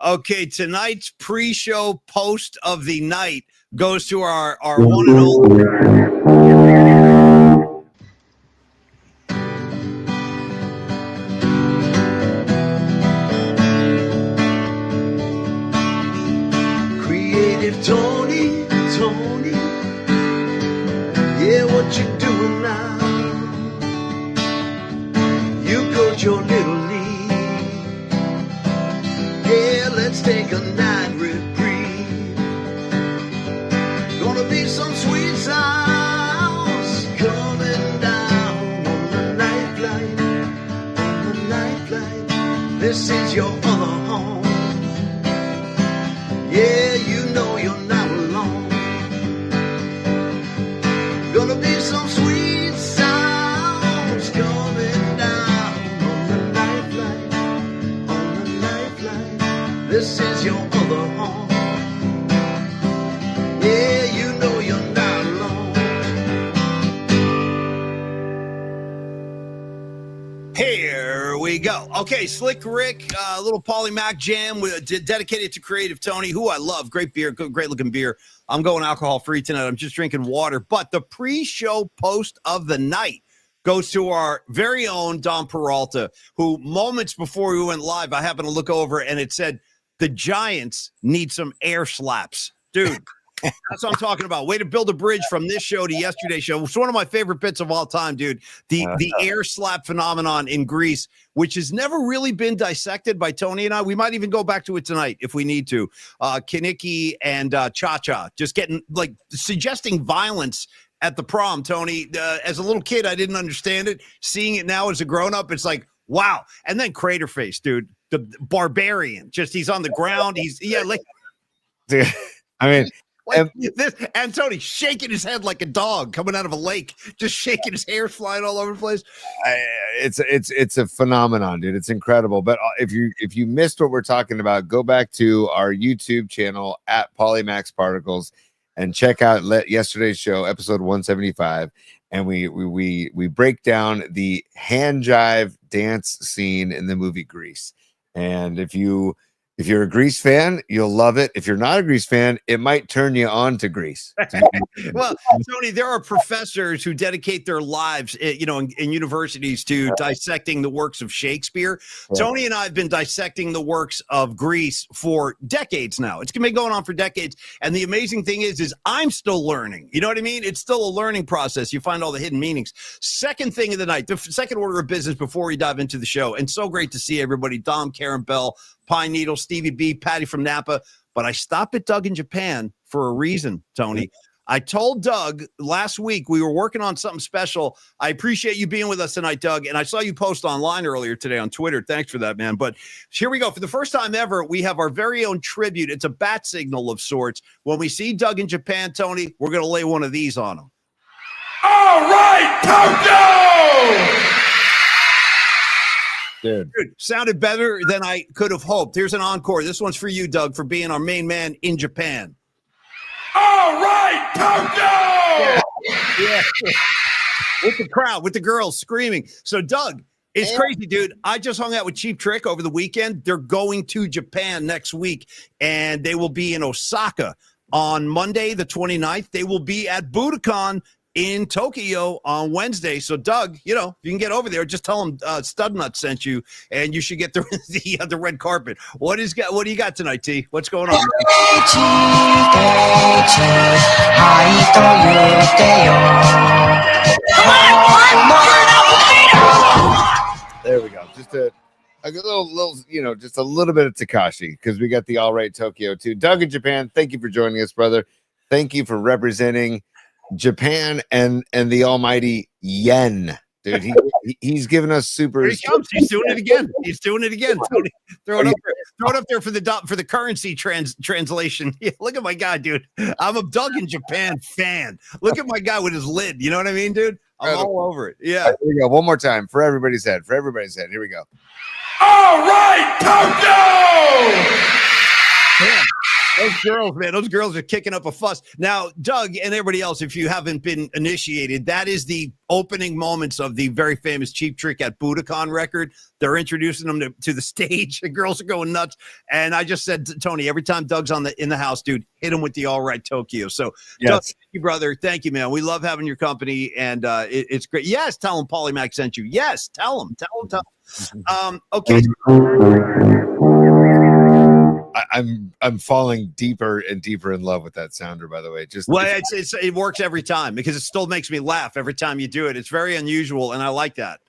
Okay, tonight's pre-show post of the night goes to our one and only. Creative Tony, yeah, what you doing now? You coach your little league. Yeah, let's take a night reprieve. Gonna be some sweet sounds coming down on the night flight, on the night flight. This is your other home. Yeah, you know you're not alone. Gonna be some sweet sounds coming down on the night flight, on the night flight. This is your other home. Yeah, you know you're not alone. Here we go. Okay, Slick Rick, a little Polymac jam dedicated to Creative Tony, who I love. Great beer, great looking beer. I'm going alcohol free tonight. I'm just drinking water. But the pre-show post of the night goes to our very own Dom Peralta, who moments before we went live, I happened to look over and it said, the Giants need some air slaps. Dude, that's what I'm talking about. Way to build a bridge from this show to yesterday's show. It's one of my favorite bits of all time, dude. The air slap phenomenon in Greece, which has never really been dissected by Tony and I. We might even go back to it tonight if we need to. Kaniki and Cha-Cha just getting, like, suggesting violence at the prom, Tony. As a little kid, I didn't understand it. Seeing it now as a grown-up, it's like, wow. And then Crater Face, dude. The barbarian. Just he's on the ground. Dude, I mean, and Tony shaking his head like a dog coming out of a lake, just shaking his hair flying all over the place. It's a phenomenon, dude. It's incredible. But if you missed what we're talking about, go back to our YouTube channel at Polymax Particles and check out yesterday's show, episode 175. And we break down the hand jive dance scene in the movie Grease. And if you're a Grease fan, you'll love it. If you're not a Grease fan, it might turn you on to Grease. Well, Tony, there are professors who dedicate their lives, in universities to dissecting the works of Shakespeare. Yeah. Tony and I have been dissecting the works of Grease for decades now. It's been going on for decades. And the amazing thing is I'm still learning. You know what I mean? It's still a learning process. You find all the hidden meanings. Second thing of the night, the second order of business before we dive into the show. And so great to see everybody. Dom, Karen Bell, Pine Needle, Stevie B, Patty from Napa. But I stopped at Doug in Japan for a reason, Tony. I told Doug last week we were working on something special. I appreciate you being with us tonight, Doug. And I saw you post online earlier today on Twitter. Thanks for that, man. But here we go. For the first time ever, we have our very own tribute. It's a bat signal of sorts. When we see Doug in Japan, Tony, we're going to lay one of these on him. All right, Tokyo! Dude, sounded better than I could have hoped. Here's an encore. This one's for you, Doug, for being our main man in Japan. All right, Tokyo! Yeah. With the crowd, with the girls screaming. So, Doug, it's crazy, dude. I just hung out with Cheap Trick over the weekend. They're going to Japan next week, and they will be in Osaka on Monday, the 29th. They will be at Budokan in Tokyo on Wednesday. So, Doug, if you can get over there, just tell them Studnut sent you, and you should get the red carpet. What do you got tonight, T? What's going on? There we go. Just a little, just a little bit of Tekashi, because we got the All Right Tokyo too. Doug in Japan, thank you for joining us, brother. Thank you for representing Japan and the almighty yen, dude. He's given us super. Here he comes. He's doing it again. Tony, throw it up there for the currency translation. Yeah, look at my guy, dude. I'm a Doug in Japan fan. Look at my guy with his lid. You know what I mean, dude? I'm all over it. Yeah. Here we go. One more time for everybody's head. Here we go. All right, Tokyo! Yeah. Those girls, man, those girls are kicking up a fuss. Now, Doug and everybody else, if you haven't been initiated, that is the opening moments of the very famous Cheap Trick at Budokan record. They're introducing them to the stage. The girls are going nuts. And I just said to Tony, every time Doug's in the house, dude, hit him with the All Right Tokyo. So, Yes. Doug, thank you, brother. Thank you, man. We love having your company, and it's great. Yes, tell him Paulie Mac sent you. Yes, tell him. Okay. I'm falling deeper and deeper in love with that sounder, by the way. It works every time because it still makes me laugh every time you do it. It's very unusual, and I like that.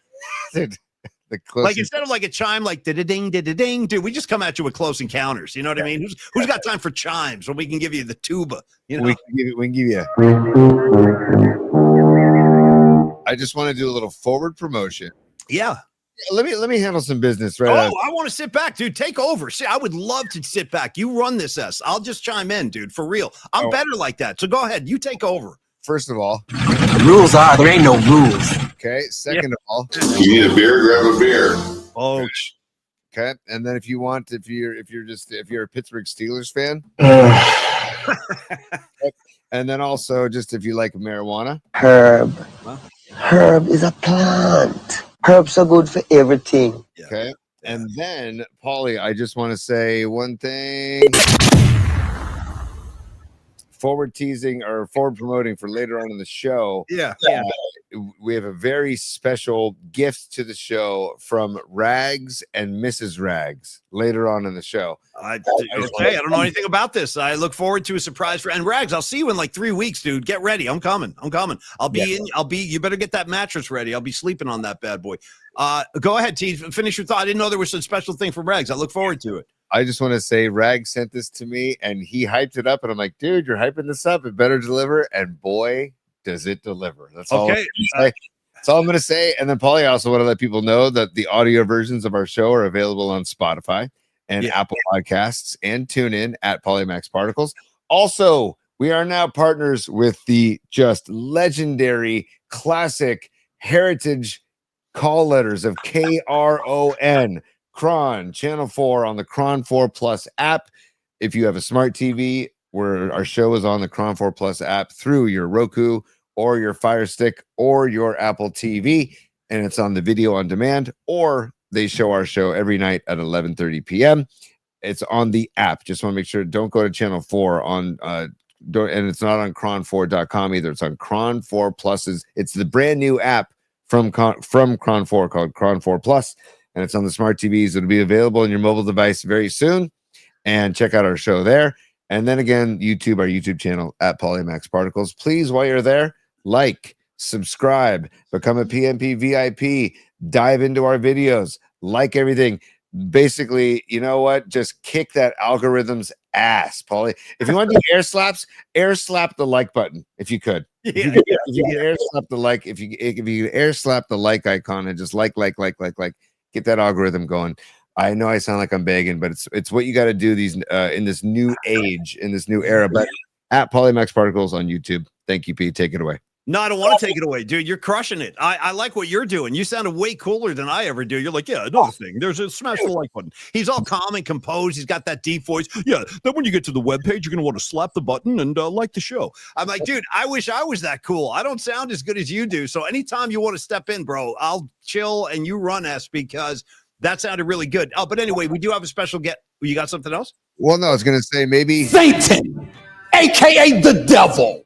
Dude, like instead of like a chime, like da-da-ding, da-da-ding, dude, we just come at you with Close Encounters. You know what I mean? Who's got time for chimes when we can give you the tuba? You know, we can give you. I just want to do a little forward promotion. Yeah. Let me handle some business right now. I want to sit back, dude. Take over. See, I would love to sit back. You run this S. I'll just chime in, dude, for real. I'm better like that. So go ahead. You take over. First of all, the rules are there ain't no rules. Okay. Second of all, you need a beer, grab a beer. Oh, okay. And then if you're a Pittsburgh Steelers fan, and then also just if you like marijuana, herb is a plant. Herbs are good for everything. Okay. And then, Paulie, I just want to say one thing. Forward teasing or forward promoting for later on in the show. Yeah. We have a very special gift to the show from Rags and Mrs. Rags later on in the show. I don't know anything about this. I look forward to a surprise and Rags. I'll see you in like 3 weeks, dude. Get ready. I'm coming. You better get that mattress ready. I'll be sleeping on that bad boy. Go ahead, T. Finish your thought. I didn't know there was a special thing from Rags. I look forward to it. I just want to say Rag sent this to me and he hyped it up and I'm like, dude, you're hyping this up. It better deliver. And boy, does it deliver. That's all. Okay. That's all I'm going to say. And then Paulie, I also want to let people know that the audio versions of our show are available on Spotify and Apple Podcasts and TuneIn at Polymax Particles. Also, we are now partners with the just legendary classic heritage call letters of KRON. Kron, Channel 4 on the Kron 4 Plus app. If you have a smart TV, where our show is on the Kron 4 Plus app through your Roku or your Fire Stick or your Apple TV, and it's on the video on demand, or they show our show every night at 11:30 p.m. It's on the app. Just want to make sure, don't go to Channel 4 on and it's not on Kron4.com either. It's on Kron 4 Plus's. It's the brand new app from Kron 4 called Kron 4 Plus. And it's on the smart TVs. It'll be available on your mobile device very soon. And check out our show there. And then again, our YouTube channel at Polymax Particles. Please, while you're there, like, subscribe, become a PMP VIP, dive into our videos, like everything. Basically, you know what? Just kick that algorithm's ass, Paulie. If you want to do air slaps, air slap the like button if you could. If you can air slap the like, if you air slap the like icon and just like. Get that algorithm going. I know I sound like I'm begging, but it's what you got to do in this new age, in this new era. But at Polymax Particles on YouTube. Thank you, Pete. Take it away. No, I don't want to take it away, dude. You're crushing it. I like what you're doing. You sounded way cooler than I ever do. You're like, yeah, another thing. There's a smash the like button. He's all calm and composed. He's got that deep voice. Yeah, then when you get to the webpage, you're going to want to slap the button and like the show. I'm like, dude, I wish I was that cool. I don't sound as good as you do. So anytime you want to step in, bro, I'll chill and you run S because that sounded really good. Oh, but anyway, we do have a special get. You got something else? Well, no, I was going to say maybe Satan, aka the devil.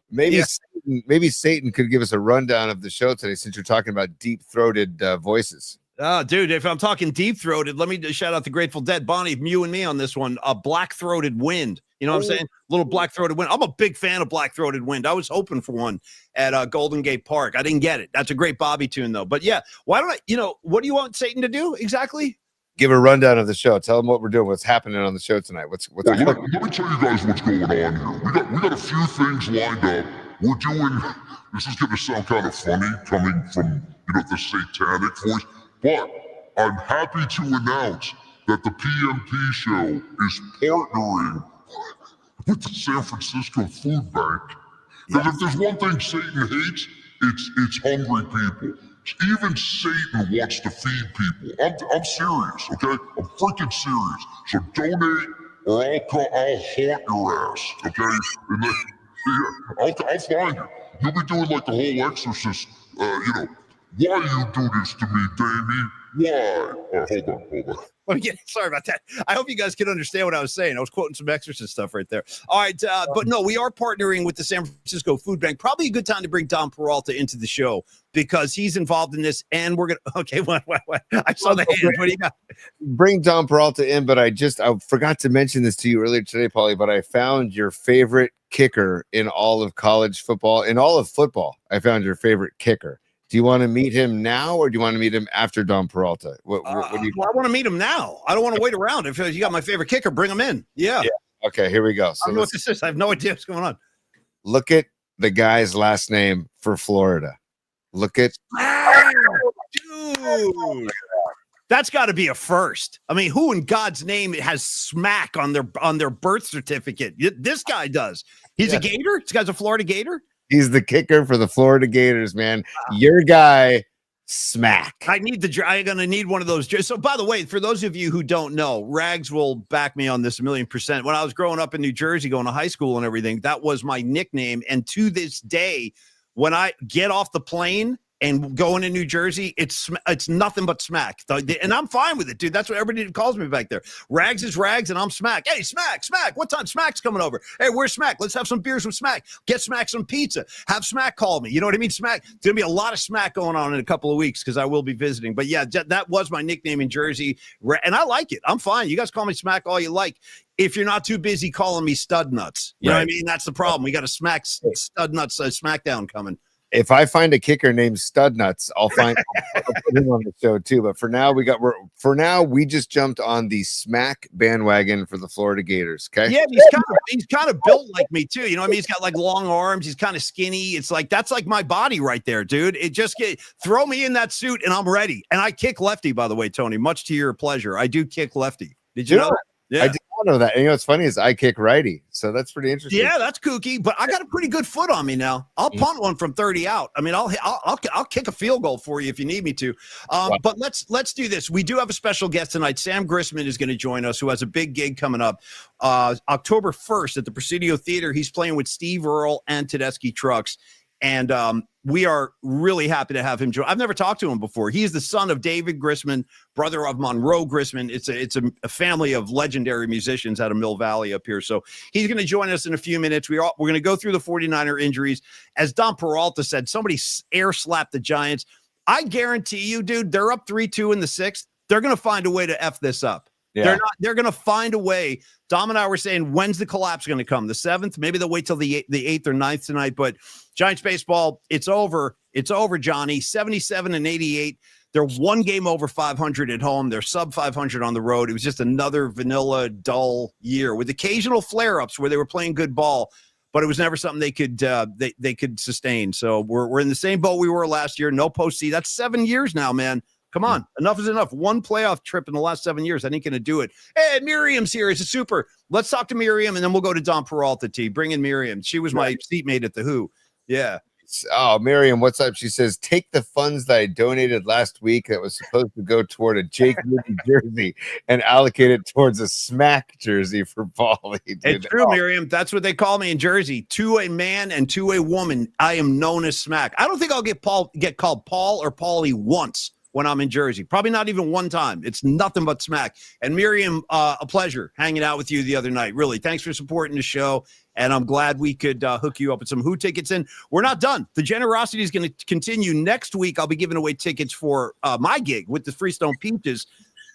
Maybe Satan could give us a rundown of the show today since you're talking about deep-throated voices. Oh, dude, if I'm talking deep-throated, let me shout out the Grateful Dead. Bonnie, you and me on this one. A black-throated wind. You know what I'm saying? Little black-throated wind. I'm a big fan of black-throated wind. I was hoping for one at Golden Gate Park. I didn't get it. That's a great Bobby tune, though. But yeah, why don't what do you want Satan to do exactly? Give a rundown of the show. Tell them what we're doing. What's happening on the show tonight? What's let me tell you guys what's going on here. We got a few things lined up. We're doing. This is going to sound kind of funny coming from the satanic voice, but I'm happy to announce that the PMP show is partnering with the San Francisco Food Bank. Because if there's one thing Satan hates, it's hungry people. Even Satan wants to feed people. I'm serious, okay? I'm freaking serious. So donate or I'll haunt your ass, okay? And then, yeah, I'll find you. You'll be doing like the whole Exorcist, why you do this to me, Damie? Why? Hold on. Again, sorry about that. I hope you guys can understand what I was saying. I was quoting some Exorcist stuff right there. All right, but no, we are partnering with the San Francisco Food Bank. Probably a good time to bring Dom Peralta into the show because he's involved in this. And we're gonna. Okay, what? I saw the hands. What do you got? Bring Dom Peralta in, but I forgot to mention this to you earlier today, Paulie. But I found your favorite kicker in all of college football, in all of football. I found your favorite kicker. Do you want to meet him now, or do you want to meet him after Dom Peralta? What do you? Well, I want to meet him now. I don't want to wait around. If you got my favorite kicker, bring him in. Yeah. Okay, here we go. I don't know what this is. I have no idea what's going on. Look at the guy's last name for Florida. Look at dude. That's got to be a first. I mean, who in God's name has smack on their birth certificate? This guy does. He's a Gator. This guy's a Florida Gator. He's the kicker for the Florida Gators, man. Your guy, smack. I'm gonna need one of those. So, by the way, for those of you who don't know, Rags will back me on this 1,000,000%. When I was growing up in New Jersey, going to high school and everything, that was my nickname. And to this day, when I get off the plane and going in New Jersey, it's nothing but smack. And I'm fine with it, dude. That's what everybody calls me back there. Rags is Rags, and I'm Smack. Hey, Smack. What time Smack's coming over? Hey, where's Smack? Let's have some beers with Smack. Get Smack some pizza. Have Smack call me. You know what I mean? Smack. There's going to be a lot of Smack going on in a couple of weeks because I will be visiting. But, yeah, that was my nickname in Jersey, and I like it. I'm fine. You guys call me Smack all you like. If you're not too busy calling me Stud Nuts. You know what I mean? That's the problem. We got a Stud Nuts Smackdown coming. If I find a kicker named Stud Nuts, I'll put him on the show too. But for now, we just jumped on the smack bandwagon for the Florida Gators. Okay. Yeah, he's kind of built like me too. You know what I mean? He's got like long arms. He's kind of skinny. It's like that's like my body right there, dude. Throw me in that suit and I'm ready. And I kick lefty, by the way, Tony. Much to your pleasure, I do kick lefty. Did you know that? Yeah. I did not know that. And what's funny is I kick righty. So that's pretty interesting. Yeah, that's kooky, but I got a pretty good foot on me now. I'll punt one from 30 out. I mean, I'll kick a field goal for you if you need me to. But let's do this. We do have a special guest tonight. Sam Grisman is going to join us, who has a big gig coming up October 1st at the Presidio Theater. He's playing with Steve Earle and Tedeschi Trucks. And we are really happy to have him join. I've never talked to him before. He's the son of David Grisman, brother of Monroe Grisman. It's a family of legendary musicians out of Mill Valley up here. So he's going to join us in a few minutes. We're going to go through the 49er injuries. As Dom Peralta said, somebody air slapped the Giants. I guarantee you, dude, they're up 3-2 in the 6th. They're going to find a way to F this up. Yeah. They're going to find a way. Dom and I were saying, when's the collapse going to come? The 7th? Maybe they'll wait till the 8th or 9th tonight. But Giants baseball, it's over. It's over, Johnny. 77-88. They're one game over 500 at home. They're sub 500 on the road. It was just another vanilla, dull year with occasional flare-ups where they were playing good ball, but it was never something they could sustain. So we're in the same boat we were last year. No postseason. That's 7 years now, man. Come on. Enough is enough. One playoff trip in the last 7 years. I ain't going to do it. Hey, Miriam's here. It's a super. Let's talk to Miriam, and then we'll go to Dom Peralta, T. Bring in Miriam. She was my seatmate at the Who. Yeah. Oh, Miriam, what's up? She says, take the funds that I donated last week that was supposed to go toward a Jake Moody jersey and allocate it towards a smack jersey for Paulie. It's true, Miriam. That's what they call me in Jersey. To a man and to a woman, I am known as Smack. I don't think I'll get called Paul or Paulie once when I'm in Jersey. Probably not even one time. It's nothing but smack. And Miriam, a pleasure hanging out with you the other night. Really, thanks for supporting the show. And I'm glad we could hook you up with some Who tickets. And we're not done. The generosity is going to continue. Next week, I'll be giving away tickets for my gig with the Freestone Peaches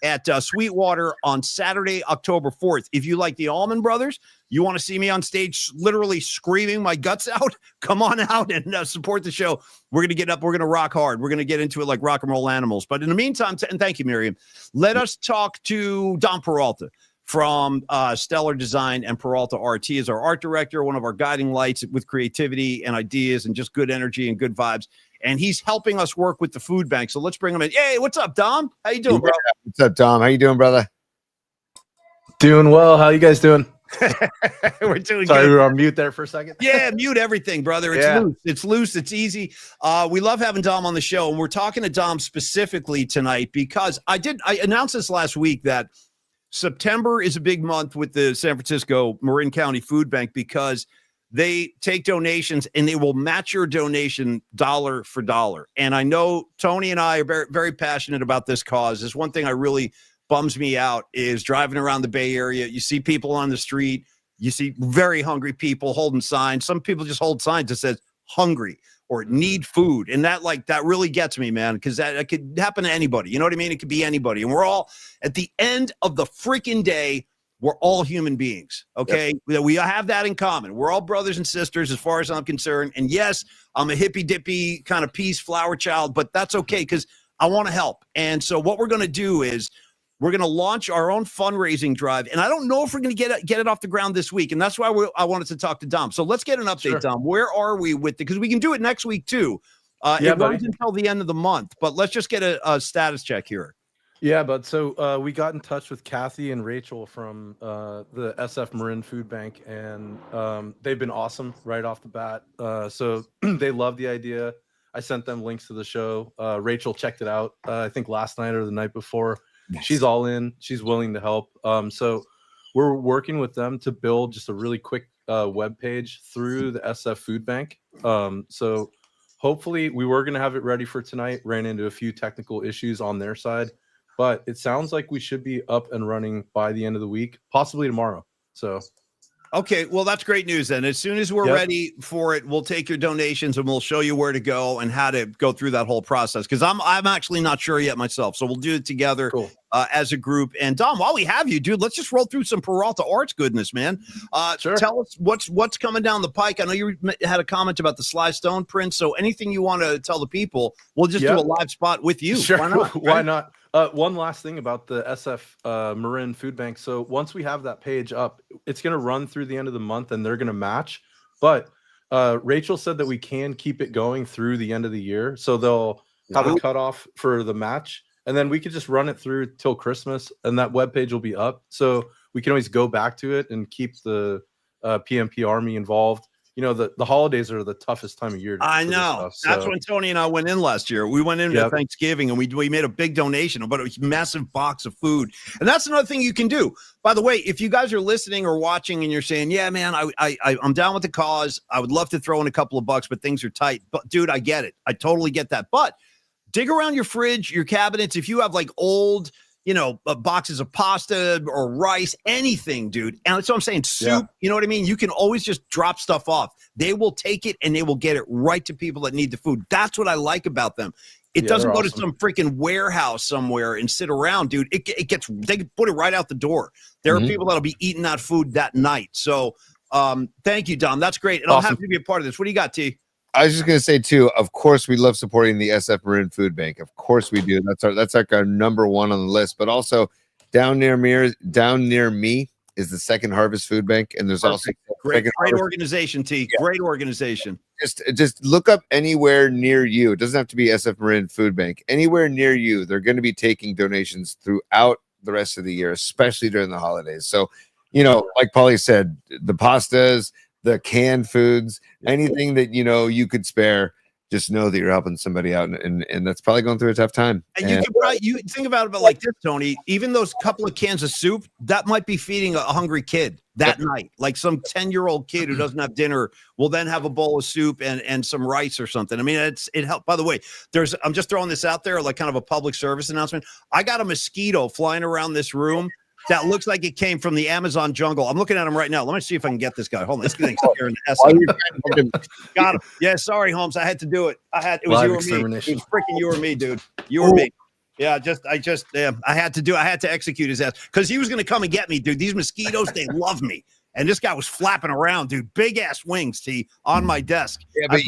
at Sweetwater on Saturday, October 4th. If you like the Allman Brothers, you want to see me on stage literally screaming my guts out, come on out and support the show. We're going to get up. We're going to rock hard. We're going to get into it like rock and roll animals. But in the meantime, and thank you, Miriam, let us talk to Dom Peralta from Stellar Design, and Peralta RT is our art director, one of our guiding lights with creativity and ideas and just good energy and good vibes. And he's helping us work with the food bank. So let's bring him in. Hey, what's up, Dom? How you doing, bro? What's up, Dom? How you doing, brother? Doing well. How you guys doing? We're doing Sorry, good. we were on mute there for a second. Yeah, mute everything, brother. It's loose. It's loose. It's easy. We love having Dom on the show, and we're talking to Dom specifically tonight because I announced this last week that September is a big month with the San Francisco Marin County Food Bank because they take donations and they will match your donation dollar for dollar. And I know Tony and I are very, very passionate about this cause. There's one thing I really bums me out is driving around the Bay Area. You see people on the street. You see very hungry people holding signs. Some people just hold signs that says hungry or need food. And that really gets me, man, because that could happen to anybody. You know what I mean? It could be anybody. And we're all, at the end of the freaking day, we're all human beings, okay? Yep. We have that in common. We're all brothers and sisters as far as I'm concerned. And yes, I'm a hippy-dippy kind of peace flower child, but that's okay because I want to help. And so what we're going to do is we're going to launch our own fundraising drive. And I don't know if we're going to get it off the ground this week. And that's why I wanted to talk to Dom. So let's get an update, sure. Dom. Where are we with it? Because we can do it next week, too. It runs until the end of the month. But let's just get a status check here. Yeah, but so we got in touch with Kathy and Rachel from the SF Marin Food Bank, and they've been awesome right off the bat. So they love the idea. I sent them links to the show. Rachel checked it out, I think last night or the night before. Nice. She's all in. She's willing to help. So we're working with them to build just a really quick web page through the SF Food Bank. So hopefully we were going to have it ready for tonight. Ran into a few technical issues on their side, but it sounds like we should be up and running by the end of the week, possibly tomorrow. So. Okay, well, that's great news then. As soon as we're ready for it, we'll take your donations and we'll show you where to go and how to go through that whole process. Because I'm actually not sure yet myself. So we'll do it together as a group. And Dom, while we have you, dude, let's just roll through some Peralta Arts goodness, man. Sure. Tell us what's coming down the pike. I know you had a comment about the Sly Stone print. So anything you want to tell the people, we'll just do a live spot with you. Sure. Why not? Why not? One last thing about the SF Marin Food Bank. So once we have that page up, it's going to run through the end of the month and they're going to match. But Rachel said that we can keep it going through the end of the year. So they'll have a cutoff for the match. And then we could just run it through till Christmas and that webpage will be up. So we can always go back to it and keep the PMP Army involved. You know, the holidays are the toughest time of year. I know. That's when Tony and I went in last year. We went in at Thanksgiving and we made a big donation, about a massive box of food. And that's another thing you can do. By the way, if you guys are listening or watching and you're saying, yeah, man, I'm down with the cause. I would love to throw in a couple of bucks, but things are tight. But dude, I get it. I totally get that. But dig around your fridge, your cabinets. If you have like old, boxes of pasta or rice, anything, dude. And that's what I'm saying. Soup, you know what I mean? You can always just drop stuff off. They will take it and they will get it right to people that need the food. That's what I like about them. It doesn't go to some freaking warehouse somewhere and sit around, dude. They can put it right out the door. There are people that'll be eating that food that night. So thank you, Dom. That's great. And I'm happy to be a part of this. What do you got, T? I was just going to say too, of course we love supporting the SF Marin Food Bank. Of course we do. That's like our number one on the list. But also down near me is the Second Harvest Food Bank, and there's also great organization, T. Yeah. Great organization. Just look up anywhere near you. It doesn't have to be SF Marin Food Bank. Anywhere near you, they're going to be taking donations throughout the rest of the year, especially during the holidays. So, like Paulie said, the pastas, the canned foods, anything that you could spare, just know that you're helping somebody out, and that's probably going through a tough time. And you think about it like this, Tony. Even those couple of cans of soup, that might be feeding a hungry kid that night. Like some 10-year-old kid who doesn't have dinner will then have a bowl of soup and some rice or something. I mean, it helped. By the way, I'm just throwing this out there, like kind of a public service announcement. I got a mosquito flying around this room that looks like it came from the Amazon jungle. I'm looking at him right now. Let me see if I can get this guy. Hold on. This thing's scaring the S out of me. Got him. Yeah, sorry, Holmes. I had to do it. It was you or me. It was freaking you or me, dude. You or me. Yeah, I had to execute his ass because he was going to come and get me, dude. These mosquitoes, they love me. And this guy was flapping around, dude. Big ass wings, T, on my desk. Yeah, I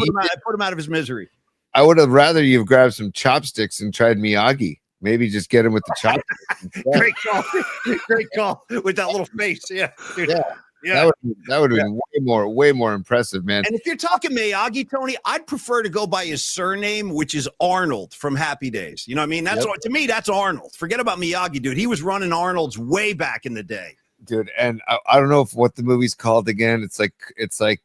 put him out of his misery. I would have rather you've grabbed some chopsticks and tried Miyagi. Maybe just get him with the chopsticks. Great call with that little face. Yeah, dude. Yeah. That would have been way more impressive, man. And if you're talking Miyagi, Tony, I'd prefer to go by his surname, which is Arnold from Happy Days. You know what I mean? To me, that's Arnold. Forget about Miyagi, dude. He was running Arnold's way back in the day. dude. And I don't know what the movie's called again. It's like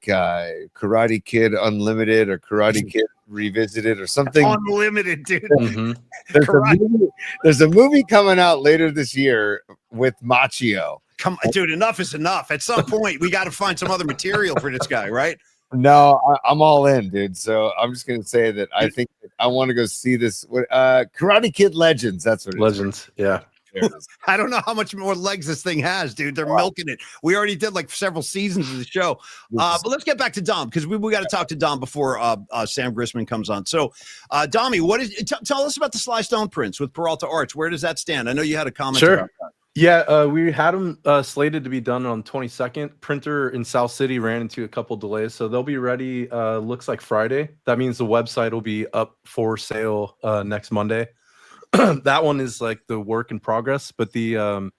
Karate Kid Unlimited or Karate Kid Revisited or something. Unlimited, dude. Mhm. There's a movie coming out later this year with Machio. Come, dude, enough is enough. At some point, we got to find some other material for this guy, right? No, I'm all in, dude. So I'm just gonna say that I think that I want to go see this. Karate Kid Legends. That's what it is. Legends. Yeah. There it is. I don't know how much more legs this thing has, dude. They're milking it. We already did like several seasons of the show. But let's get back to Dom because we got to talk to Dom before Sam Grisman comes on. So, Dommy, tell us about the Sly Stone prints with Peralta Arts. Where does that stand? I know you had a comment. Sure. About that. Yeah, we had them slated to be done on 22nd. Printer in South City ran into a couple delays, so they'll be ready. Looks like Friday. That means the website will be up for sale next Monday. That one is like the work in progress, but the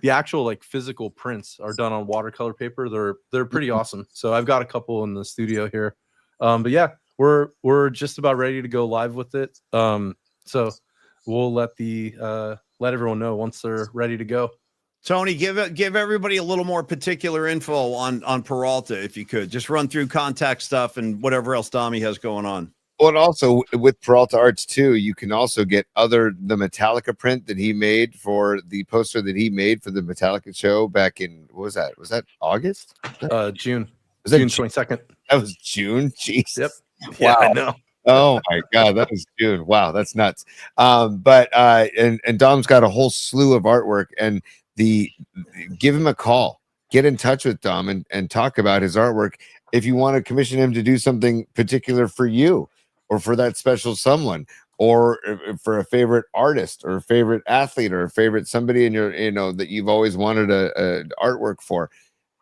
actual like physical prints are done on watercolor paper. They're pretty awesome. So I've got a couple in the studio here. But yeah, we're just about ready to go live with it. So we'll let everyone know once they're ready to go. Tony, give everybody a little more particular info on Peralta, if you could. Just run through contact stuff and whatever else Dommy has going on. Well, and also with Peralta Arts too, you can also get the Metallica print that he made for the poster that he made for the Metallica show back in, what was that? Was that August? June. Was that June 22nd. That was June. Jesus. Yep. Yeah, Wow. I know. Oh my God, that was June. Wow, that's nuts. But Dom's got a whole slew of artwork, and give him a call, get in touch with Dom and talk about his artwork. If you want to commission him to do something particular for you or for that special someone, or for a favorite artist or a favorite athlete or a favorite somebody in your, that you've always wanted a artwork for,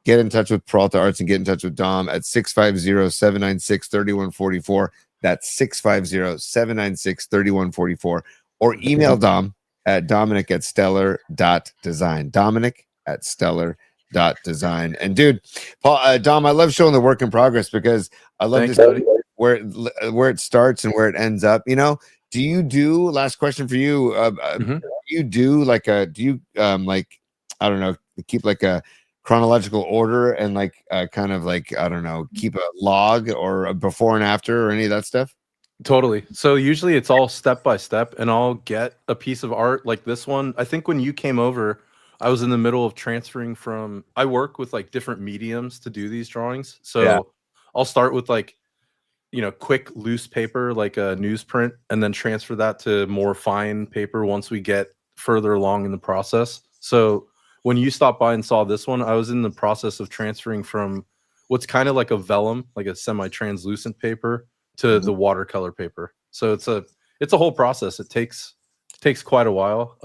get in touch with Peralta Arts and get in touch with Dom at 650-796-3144. That's 650-796-3144, or email Dom at Dominic@stellar.design. Dominic@stellar.design. And dude, Paul, Dom, I love showing the work in progress because I love Thanks, to buddy. see where it starts and where it ends up. Do you do, last question for you, do you do like I don't know, keep like a chronological order and kind of like, I don't know, keep a log or a before and after or any of that stuff? Totally. So usually it's all step by step, and I'll get a piece of art like this one. I think when you came over, I was in the middle of transferring from, I work with like different mediums to do these drawings. So Yeah. I'll start with like, quick loose paper, like a newsprint, and then transfer that to more fine paper once we get further along in the process. So when you stopped by and saw this one, I was in the process of transferring from what's kind of like a vellum, like a semi-translucent paper, to the watercolor paper. So it's a whole process. It takes quite a while.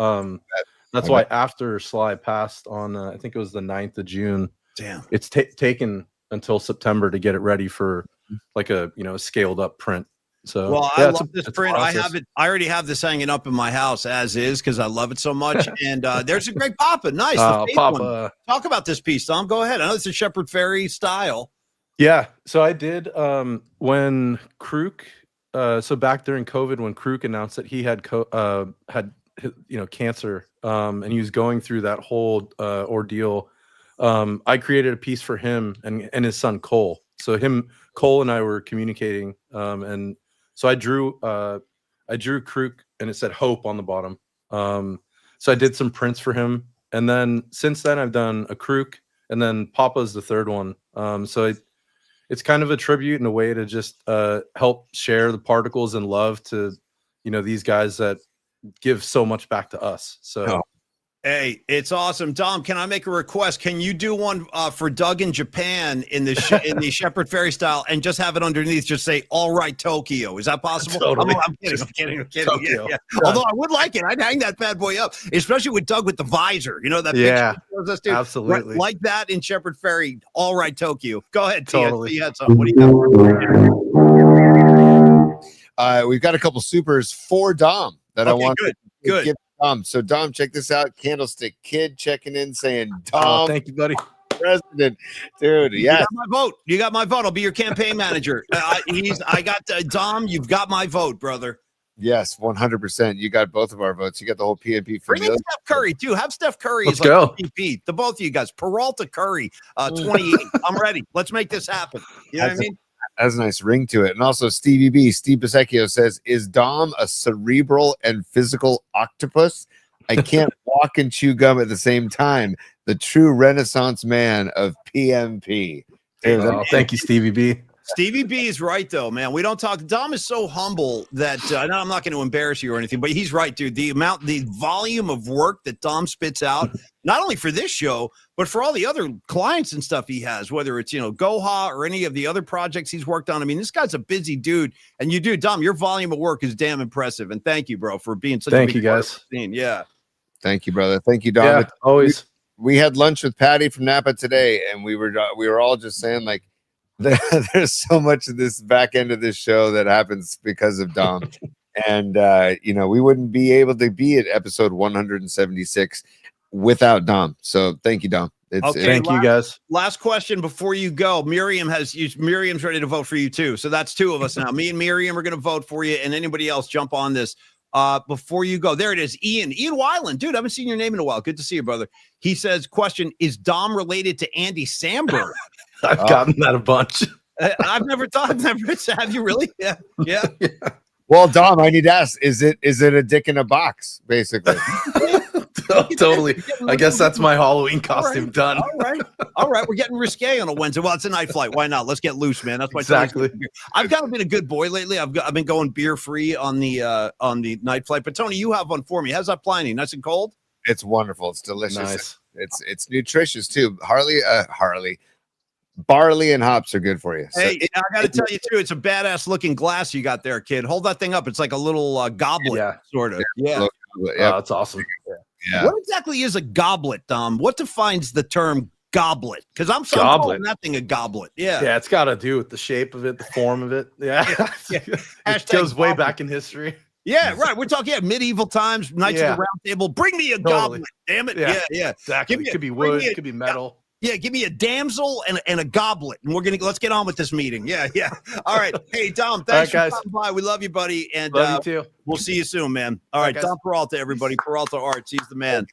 That's why after Sly passed on, I think it was the 9th of June. Damn. It's taken until September to get it ready for like a scaled up print. So well, yeah, I love this print. I have it. I already have this hanging up in my house as is because I love it so much. And there's a great Papa. Nice. The faith one. Talk about this piece, Tom. Go ahead. I know it's a Shepherd Ferry style. Yeah. So I did when Kruk. So back during COVID, when Kruk announced that he had cancer, and he was going through that whole ordeal, I created a piece for him and his son Cole. So Cole and I were communicating, and so I drew Kruk, and it said hope on the bottom. So I did some prints for him, and then since then I've done a Kruk, and then Papa's the third one. So it's kind of a tribute in a way to just help share the particles and love to these guys that give so much back to us. So hey, it's awesome. Dom, can I make a request? Can you do one for Doug in Japan in the Shepherd Ferry style and just have it underneath, just say, all right, Tokyo. Is that possible? Totally. I'm kidding. Yeah, yeah. Although I would like it. I'd hang that bad boy up, especially with Doug with the visor. That yeah, picture us, dude. absolutely. Right, like that in Shepherd Ferry. All right, Tokyo. Go ahead, Totally. T. You had something. What do you got? We've got a couple supers for Dom that I want to give Dom. So Dom, check this out. Candlestick Kid checking in saying, Dom, thank you, buddy. President, dude. Yeah, you got my vote. You got my vote. I'll be your campaign manager. I got Dom. You've got my vote, brother. Yes, 100%. You got both of our votes. You got the whole PNP Bring in familia. Steph Curry too. Have Steph Curry Let's as like go. MVP. The both of you guys. Peralta Curry, 28. I'm ready. Let's make this happen. You know what I mean? Has a nice ring to it. And also Stevie B, Steve Bisecchio says, is Dom a cerebral and physical octopus? I can't walk and chew gum at the same time. The true Renaissance man of PMP. Thank you, Stevie B. Stevie B is right, though, man. We don't talk. Dom is so humble that I'm not going to embarrass you or anything, but he's right, dude. The volume of work that Dom spits out, not only for this show, but for all the other clients and stuff he has, whether it's, Goha or any of the other projects he's worked on. I mean, this guy's a busy dude. And you do, Dom, your volume of work is damn impressive. And thank you, bro, for being such a big part of the scene. Yeah. Thank you, brother. Thank you, Dom. Yeah, always. We had lunch with Patty from Napa today, and we were all just saying, like, there's so much of this back end of this show that happens because of Dom. And we wouldn't be able to be at episode 176 without Dom. So thank you, Dom. Thank you, guys. Last question before you go. Miriam's ready to vote for you too. So that's two of us now. Me and Miriam are going to vote for you, and anybody else jump on this. Before you go, there it is. Ian Weiland, dude, I haven't seen your name in a while. Good to see you, brother. He says, question, is Dom related to Andy Samberg? I've gotten that a bunch. I've never have you really? Yeah. Well, Dom, I need to ask, is it a dick in a box, basically? Totally. I guess that's my Halloween costume done. All right. We're getting risque on a Wednesday. Well, it's a night flight. Why not? Let's get loose, man. That's my exactly. I've kind of been a good boy lately. I've been going beer free on the night flight. But Tony, you have one for me. How's that Pliny? Nice and cold? It's wonderful. It's delicious. Nice. It's nutritious too. Barley and hops are good for you. Hey, I got to tell you too, it's a badass looking glass you got there, kid. Hold that thing up. It's like a little goblet, sort of. Yeah. That's awesome. Yeah. What exactly is a goblet, Dom? What defines the term goblet? Because I'm calling that thing a goblet. Yeah, it's got to do with the shape of it, the form of it. Yeah. It goes way back in history. Yeah, right. We're talking medieval times, Knights of the Round Table. Bring me a goblet, damn it. Yeah. Exactly. It could be wood, it could be metal. Yeah, give me a damsel and a goblet, and let's get on with this meeting. Yeah. All right. Hey, Dom, thanks for coming by. We love you, buddy. And love you too. We'll see you soon, man. All right, Dom Peralta, everybody. Peralta Arts, he's the man.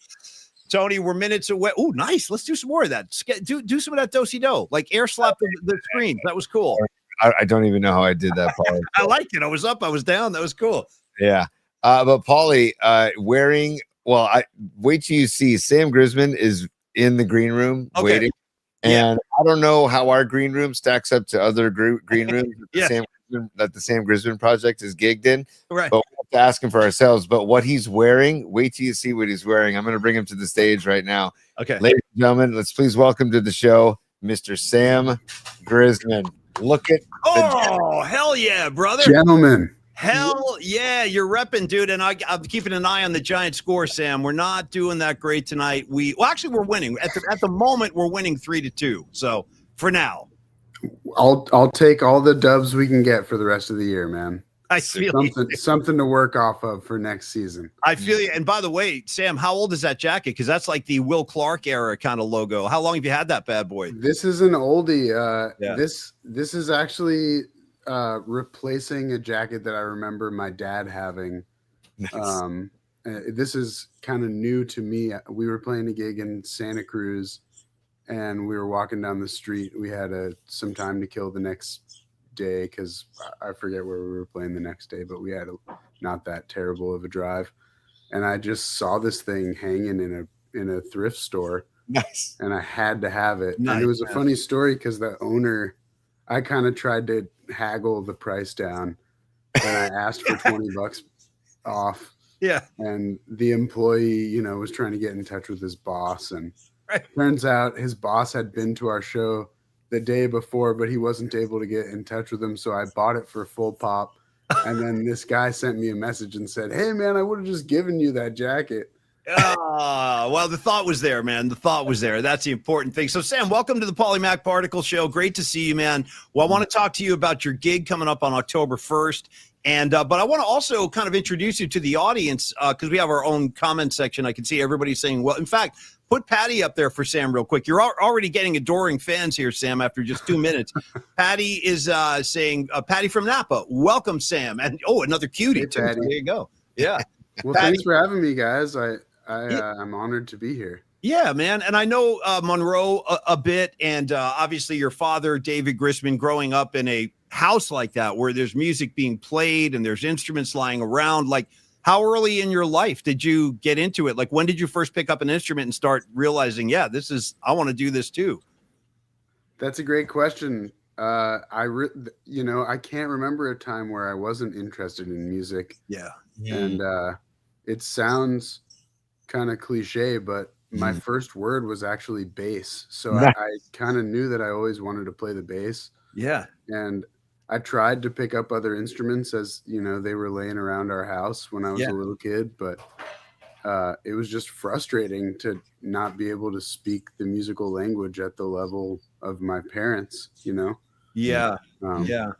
Tony, we're minutes away. Oh, nice. Let's do some more of that. Do some of that do-si-do, like air slap the screen. That was cool. I don't even know how I did that, Paulie. I like it. I was up, I was down. That was cool. Yeah. But Paulie, wait till you see Sam Grisman is in the green room waiting. And I don't know how our green room stacks up to other green rooms that the Sam Grisman project is gigged in. Right. But we have to ask him for ourselves. But what he's wearing, wait till you see what he's wearing. I'm going to bring him to the stage right now. Okay. Ladies and gentlemen, let's please welcome to the show, Mr. Sam Grisman. Look at hell yeah, brother. Gentlemen. Hell yeah, you're repping, dude. And I'm keeping an eye on the Giant score, Sam. We're not doing that great tonight. We're winning. At the moment, we're winning 3-2. So for now. I'll take all the dubs we can get for the rest of the year, man. I feel something to work off of for next season. I feel you. And by the way, Sam, how old is that jacket? Because that's like the Will Clark era kind of logo. How long have you had that bad boy? This is an oldie. This is actually replacing a jacket that I remember my dad having. Nice. This is kind of new to me. We were playing a gig in Santa Cruz, and we were walking down the street. We had some time to kill the next day because I forget where we were playing the next day, but we had not that terrible of a drive. And I just saw this thing hanging in a thrift store. Nice. And I had to have it. Nice. And it was a funny story because the owner, I kind of tried to haggle the price down, and I asked for $20 off. Yeah. And the employee, was trying to get in touch with his boss, and turns out his boss had been to our show the day before, but he wasn't able to get in touch with him. So I bought it for full pop. And then this guy sent me a message and said, "Hey man, I would have just given you that jacket." Well, the thought was there, man. The thought was there. That's the important thing. So, Sam, welcome to the Polymac Particle Show. Great to see you, man. Well, I want to talk to you about your gig coming up on October 1st. And but I want to also kind of introduce you to the audience because we have our own comment section. I can see everybody saying, well, in fact, put Patty up there for Sam real quick. You're already getting adoring fans here, Sam, after just 2 minutes. Patty is saying, Patty from Napa, welcome, Sam. And another cutie, Hey, too. Patty. There you go. Yeah. Well, Patty. thanks for having me, guys. I'm honored to be here. Yeah, man. And I know Monroe a bit, and obviously your father, David Grisman, growing up in a house like that where there's music being played and there's instruments lying around. Like, how early in your life did you get into it? Like, when did you first pick up an instrument and start realizing, yeah, I want to do this too? That's a great question. I can't remember a time where I wasn't interested in music. Yeah. And it sounds kind of cliche, but my first word was actually bass. So I kind of knew that I always wanted to play the bass. Yeah. And I tried to pick up other instruments as, they were laying around our house when I was a little kid, but it was just frustrating to not be able to speak the musical language at the level of my parents, Yeah. Yeah.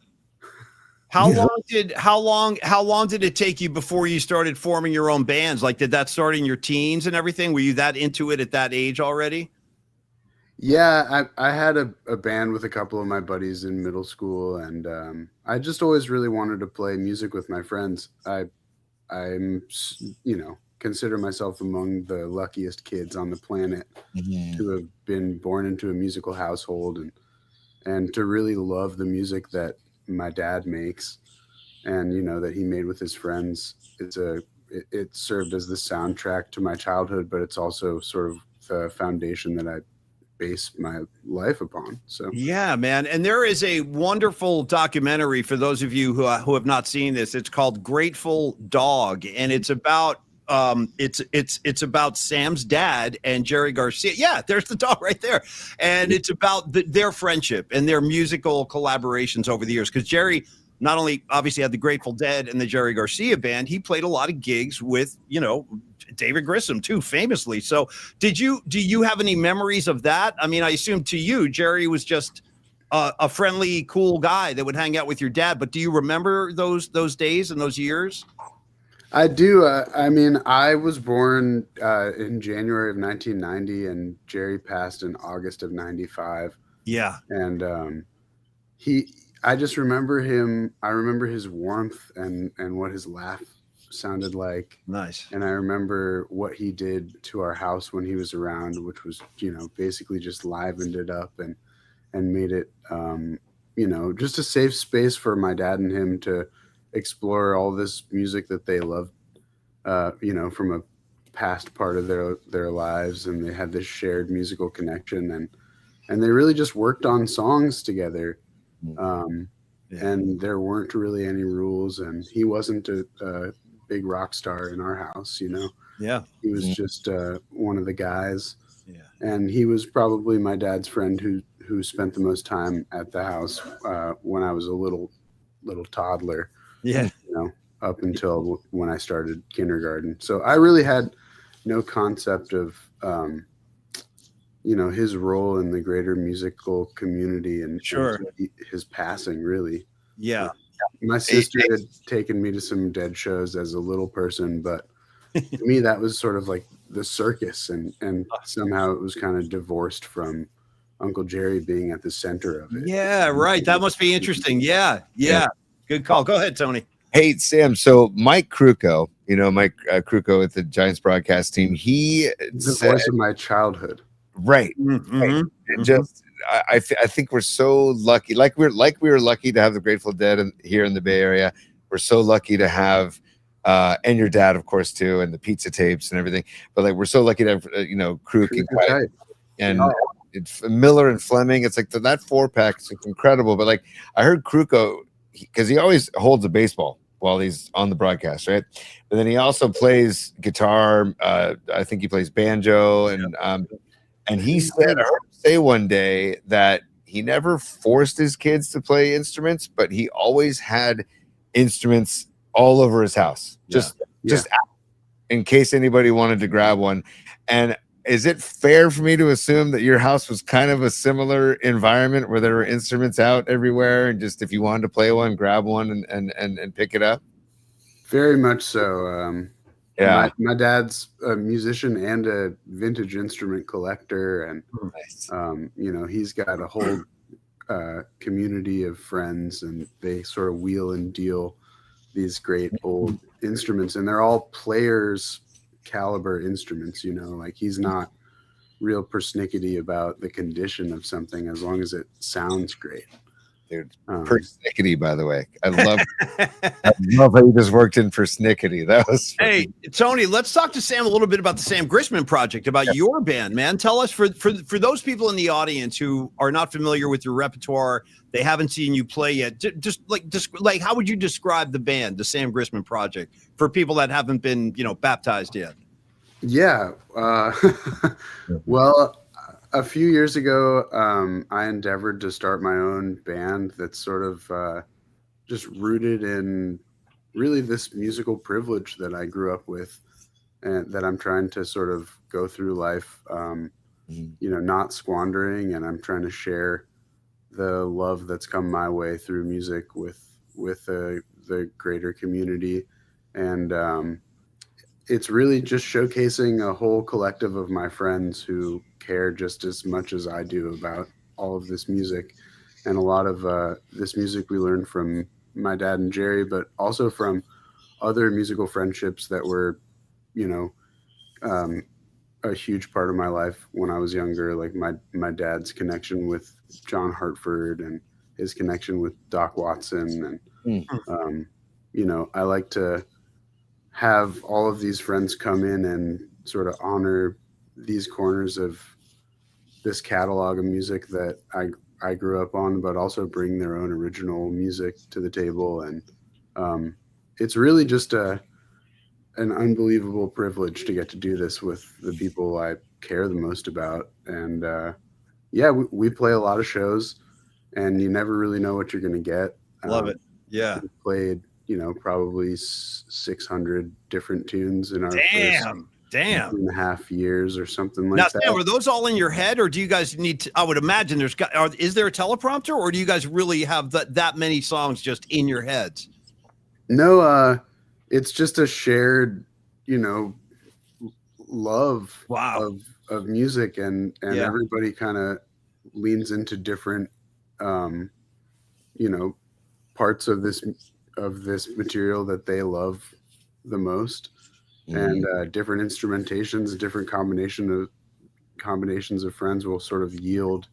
How long did it take you before you started forming your own bands? Like, did that start in your teens and everything? Were you that into it at that age already? Yeah, I had a band with a couple of my buddies in middle school, and I just always really wanted to play music with my friends. I'm consider myself among the luckiest kids on the planet to have been born into a musical household and to really love the music that my dad makes and that he made with his friends. It served as the soundtrack to my childhood, but it's also sort of the foundation that I base my life upon. So yeah, man. And there is a wonderful documentary for those of you who have not seen this. It's called Grateful Dog, and it's about it's about Sam's dad and Jerry Garcia. Yeah, there's the dog right there. And it's about their friendship and their musical collaborations over the years. Because Jerry not only obviously had the Grateful Dead and the Jerry Garcia band, he played a lot of gigs with, David Grissom too, famously. So do you have any memories of that? I mean, I assume to you, Jerry was just a friendly, cool guy that would hang out with your dad. But do you remember those days and those years? I do. I was born in January of 1990, and Jerry passed in August of 95. Yeah. And I just remember him. I remember his warmth and what his laugh sounded like. Nice. And I remember what he did to our house when he was around, which was, basically just livened it up and made it, just a safe space for my dad and him to explore all this music that they loved, from a past part of their lives. And they had this shared musical connection and they really just worked on songs together. And there weren't really any rules, and he wasn't a big rock star in our house, Yeah. He was just one of the guys. Yeah. And he was probably my dad's friend who spent the most time at the house when I was a little toddler. Yeah. Up until when I started kindergarten. So I really had no concept of his role in the greater musical community and sure his passing, really. Yeah. My sister had taken me to some Dead shows as a little person, but to me that was sort of like the circus, and somehow it was kind of divorced from Uncle Jerry being at the center of it. Yeah, right. That must be interesting. Yeah. Good call. Go ahead, Tony. Hey, Sam. So Mike Kruko, Mike Kruko with the Giants broadcast team, he the voice of my childhood. Right. Mm-hmm. Right. Just I think we're so lucky. Like we were lucky to have the Grateful Dead here in the Bay Area. We're so lucky to have and your dad, of course, too, and the pizza tapes and everything. But like we're so lucky to have Kruk and it's Miller and Fleming. It's like that 4-pack is incredible. But like I heard Kruko, because he always holds a baseball while he's on the broadcast, right? But then he also plays guitar. I think he plays banjo, and he said, I heard him say one day that he never forced his kids to play instruments, but he always had instruments all over his house. in case anybody wanted to grab one. And is it fair for me to assume that your house was kind of a similar environment where there were instruments out everywhere, and just if you wanted to play one, grab one and pick it up? Very much so. Yeah. My dad's a musician and a vintage instrument collector, and Nice. you know, he's got a whole community of friends, and they sort of wheel and deal these great old instruments, and they're all players caliber instruments. You know, like he's not real persnickety about the condition of something as long as it sounds great. Dude, persnickety, by the way. I love how you just worked in persnickety. That was hey, Tony, let's talk to Sam a little bit about the Sam Grisman project, about your band, man. Tell us, for those people in the audience who are not familiar with your repertoire, they haven't seen you play yet, just like how would you describe the band, the Sam Grisman project, for people that haven't been, you know, baptized yet? Yeah. Well, a few years ago, I endeavored to start my own band that's sort of just rooted in really this musical privilege that I grew up with, and that I'm trying to sort of go through life, you know, not squandering, and I'm trying to share the love that's come my way through music with the greater community. And it's really just showcasing a whole collective of my friends who care just as much as I do about all of this music. And a lot of this music we learned from my dad and Jerry, but also from other musical friendships that were, you know, a huge part of my life when I was younger, like my dad's connection with John Hartford and his connection with Doc Watson. And, you know, I like to have all of these friends come in and sort of honor these corners of this catalog of music that I grew up on, but also bring their own original music to the table. And it's really just an unbelievable privilege to get to do this with the people I care the most about. And yeah, we play a lot of shows, and you never really know what you're going to get. Love it. Yeah. We played, you know, probably 600 different tunes in our first 2.5 years or something like now, that. Sam, are those all in your head, or do you guys need to? I would imagine is there a teleprompter, or do you guys really have that many songs just in your heads? No, it's just a shared, you know, love of music, and everybody kind of leans into different, you know, parts of this material that they love the most, and different instrumentations, different combinations of friends will sort of yield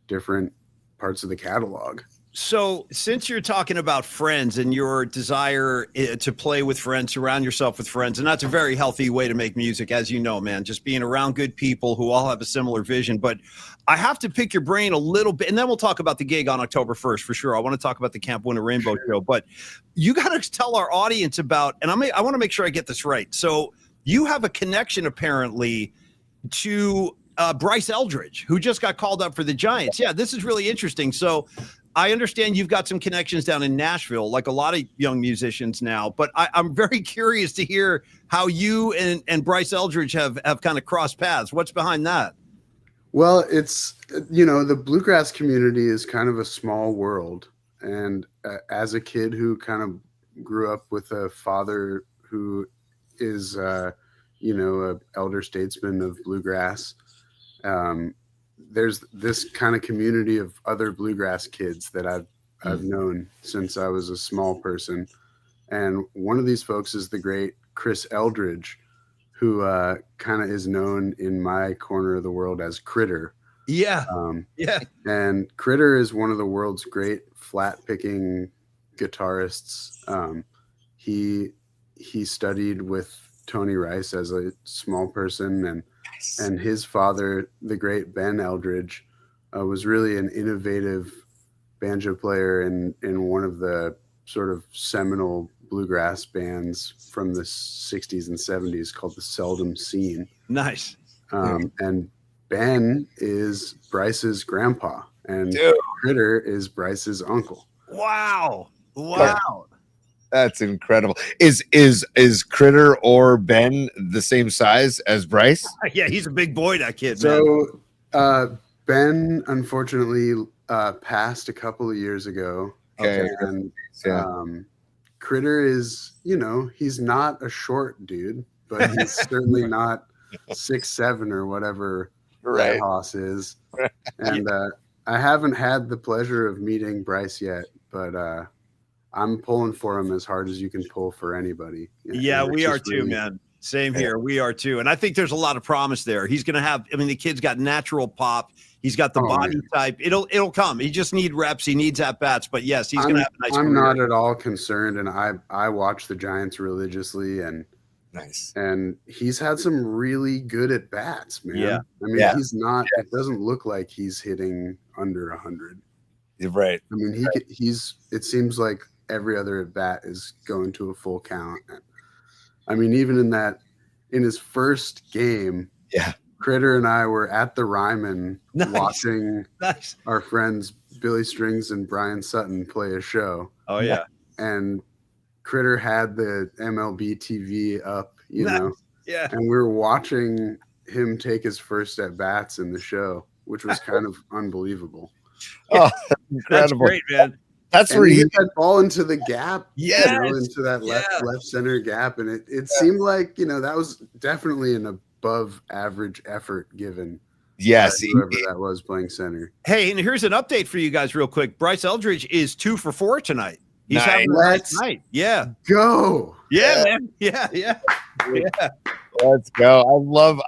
different parts of the catalog. So, since you're talking about friends and your desire to play with friends, surround yourself with friends, and that's a very healthy way to make music, as you know, man, just being around good people who all have a similar vision. But I have to pick your brain a little bit, and then we'll talk about the gig on October 1st for sure. I want to talk about the Camp Winter Rainbow show, but you got to tell our audience about, and I want to make sure I get this right. So, you have a connection apparently to Bryce Eldridge, who just got called up for the Giants. Yeah, this is really interesting. So, I understand you've got some connections down in Nashville, like a lot of young musicians now, but I'm very curious to hear how you and Bryce Eldridge have kind of crossed paths. What's behind that? Well, it's, you know, the bluegrass community is kind of a small world. And as a kid who kind of grew up with a father who is, you know, an elder statesman of bluegrass, there's this kind of community of other bluegrass kids that I've known since I was a small person. And one of these folks is the great Chris Eldridge, who kind of is known in my corner of the world as Critter. Yeah. And Critter is one of the world's great flat picking guitarists. He studied with Tony Rice as a small person, and his father, the great Ben Eldridge, was really an innovative banjo player in one of the sort of seminal bluegrass bands from the 60s and 70s called the Seldom Scene. Nice. And Ben is Bryce's grandpa, and Critter is Bryce's uncle. Wow. That's incredible. Is Critter or Ben the same size as Bryce? Yeah, he's a big boy, that kid, man. So Ben unfortunately passed a couple of years ago. Okay. And Yeah. Critter is, he's not a short dude, but he's certainly not 6'7" or whatever Right. that hoss is. And I haven't had the pleasure of meeting Bryce yet, but I'm pulling for him as hard as you can pull for anybody. Yeah, we are too, man. Same here. We are too. And I think there's a lot of promise there. He's going to have, I mean, the kid's got natural pop. He's got the body type. It'll come. He just need reps. He needs at bats. But yes, he's going to have a nice I'm career. not at all concerned. And I watch the Giants religiously, and Nice. and he's had some really good at bats, man. Yeah. I mean, he's not, it doesn't look like he's hitting under 100. You're right. I mean, it seems like every other at bat is going to a full count. I mean, even in his first game, Critter and I were at the Ryman watching our friends Billy Strings and Brian Sutton play a show. Oh yeah. And Critter had the MLB TV up, you know. Yeah. And we were watching him take his first at bats in the show, which was kind of unbelievable. Oh, incredible. That's great, man. That's and where he he hit that ball into the gap, Yes. into that left center gap, and it seemed like that was definitely an above average effort given. Yes, whoever that was playing center. Hey, and here's an update for you guys, real quick. Bryce Eldridge is 2 for 4 tonight. He's having a nice night. Yeah. Go. Yeah, man. Yeah. Let's go.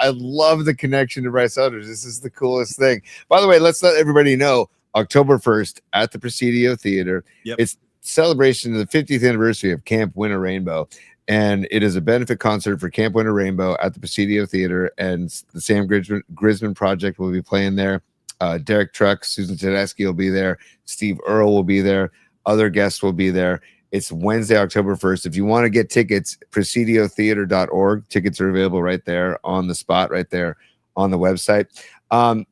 I love the connection to Bryce Eldridge. This is the coolest thing. By the way, let's let everybody know October 1st at the Presidio Theater. Yep. It's celebration of the 50th anniversary of Camp Winter Rainbow. And it is a benefit concert for Camp Winter Rainbow at the Presidio Theater. And the Sam Grisman Project will be playing there. Derek Truck, Susan Tedeschi will be there. Steve Earle will be there. Other guests will be there. It's Wednesday, October 1st. If you want to get tickets, presidiotheater.org. Tickets are available right there on the spot, right there on the website.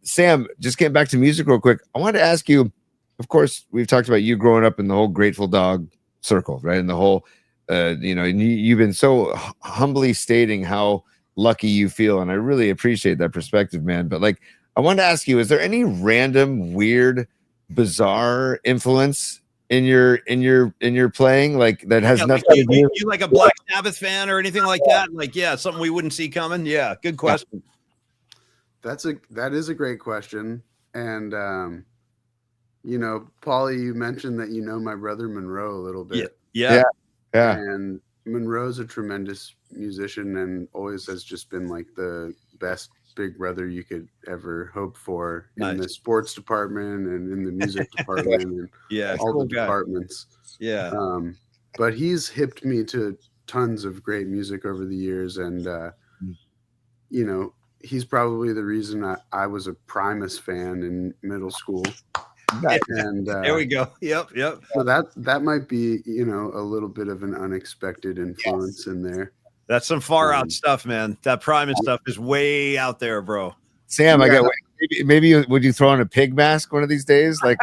Sam, just getting back to music real quick. I wanted to ask you, of course, we've talked about you growing up in the whole Grateful Dog circle, right? And the whole, you've been so humbly stating how lucky you feel. And I really appreciate that perspective, man. But like, I wanted to ask you, is there any random, weird, bizarre influence in your playing, like that has nothing to do? You like a Black Sabbath fan or anything like that? Like, something we wouldn't see coming. Yeah, good question. That is a great question. And Paulie, you mentioned that my brother Monroe a little bit. Yeah. And Monroe's a tremendous musician and always has just been like the best big brother you could ever hope for in the sports department and in the music department and all the departments. Yeah. But he's hipped me to tons of great music over the years. And, he's probably the reason I was a Primus fan in middle school. And there we go. Yep. So that might be, a little bit of an unexpected influence in there. That's some far out stuff, man. That Primus stuff is way out there, bro. Sam, I got maybe would you throw on a pig mask one of these days? Like,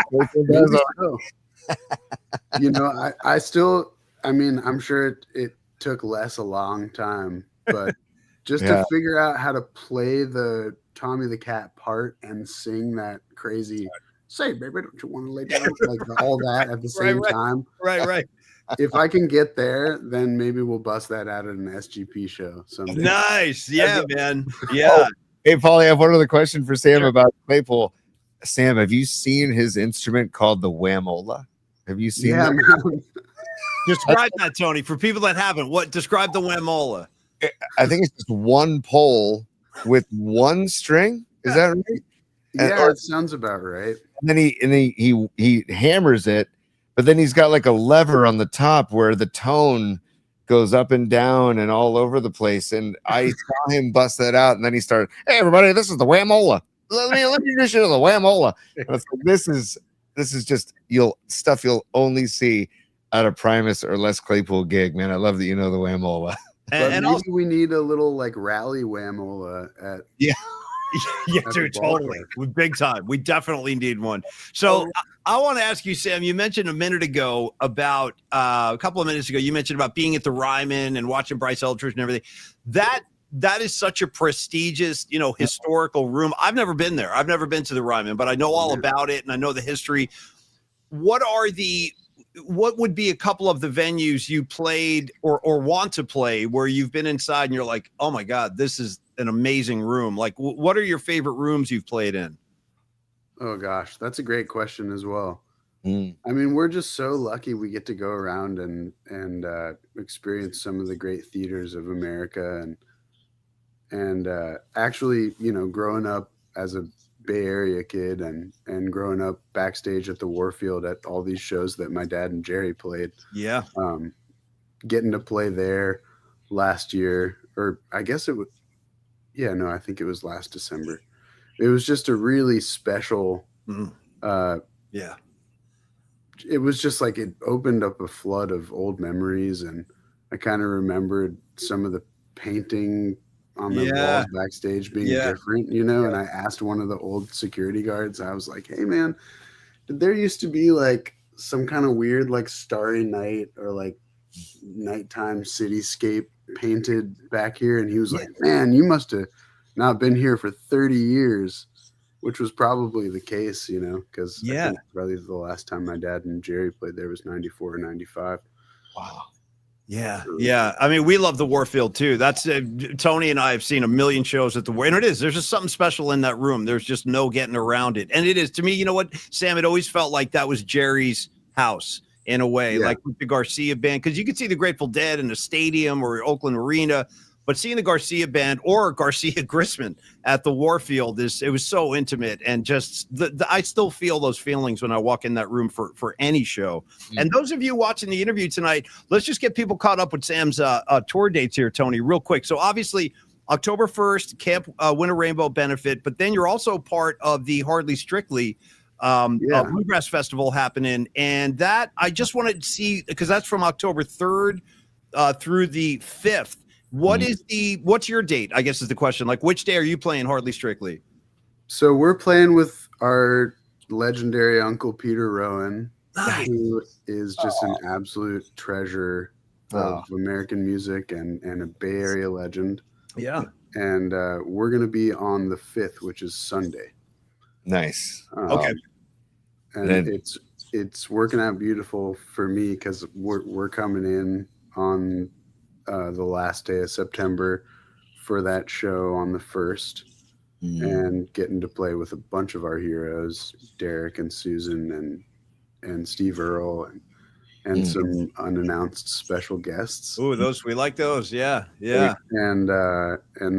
I still, I'm sure it took Les a long time, but just to figure out how to play the Tommy the Cat part and sing that crazy, say, baby, don't you want to lay down? Like all that at the same time. Right. If I can get there, then maybe we'll bust that out at an SGP show someday. Nice. Yeah, man. Yeah. Hey, Paulie, I have one other question for Sam about Claypool. Sam, have you seen his instrument called the whamola? Have you seen that? Man. Describe that, Tony, for people that haven't. Describe the whamola? I think it's just one pole with one string. Is that right? Yeah, it sounds about right. And then he hammers it. But then he's got like a lever on the top where the tone goes up and down and all over the place. And I saw him bust that out. And then he started, hey, everybody, this is the whamola. Let me introduce you to the whamola. And it's like, this is just you'll only see at a Primus or Les Claypool gig, man. I love that you know the whamola. And maybe also, we need a little like rally whamola at yeah, dude, totally. Big time. We definitely need one. So I want to ask you, Sam, you mentioned a minute ago about a couple of minutes ago, you mentioned about being at the Ryman and watching Bryce Eldridge and everything. That is such a prestigious, historical room. I've never been there. I've never been to the Ryman, but I know all about it and I know the history. What would be a couple of the venues you played or want to play where you've been inside and you're like, oh my God, this is an amazing room. Like, what are your favorite rooms you've played in? Oh gosh, that's a great question as well. Mm. I mean, we're just so lucky we get to go around and experience some of the great theaters of America, and actually, growing up as a Bay Area kid and growing up backstage at the Warfield at all these shows that my dad and Jerry played. Yeah. Getting to play there last year, or I guess it was, I think it was last December. It was just a really special, yeah. It was just like it opened up a flood of old memories, and I kind of remembered some of the painting on the walls backstage being different, and I asked one of the old security guards, I was like, hey man, did there used to be like some kind of weird like Starry Night or like nighttime cityscape painted back here? And he was like, man, you must have not been here for 30 years, which was probably the case, because I think probably the last time my dad and Jerry played there was 94 or 95. Wow. Yeah. Yeah. I mean, we love the Warfield too. That's Tony and I have seen a million shows at the War, and there's just something special in that room. There's just no getting around it. And it is, to me, you know what, Sam, it always felt like that was Jerry's house in a way, like with the Garcia band, because you could see the Grateful Dead in the stadium or Oakland Arena. But seeing the Garcia band or Garcia Grisman at the Warfield it was so intimate, and just I still feel those feelings when I walk in that room for any show. Mm-hmm. And those of you watching the interview tonight, let's just get people caught up with Sam's tour dates here, Tony, real quick. So obviously October 1st, Camp Winter Rainbow benefit, but then you're also part of the Hardly Strictly Bluegrass Festival happening, and that I just wanted to see, because that's from October 3rd through the 5th. What's your date, I guess is the question. Like, which day are you playing Hardly Strictly? So we're playing with our legendary Uncle Peter Rowan, who is just an absolute treasure of American music and a Bay Area legend. Yeah. And we're going to be on the 5th, which is Sunday. Nice. Okay. And it's working out beautiful for me because we're coming in on the last day of September for that show on the 1st, and getting to play with a bunch of our heroes, Derek and Susan and Steve Earle and some unannounced special guests. Ooh, we like those. Yeah. Yeah. And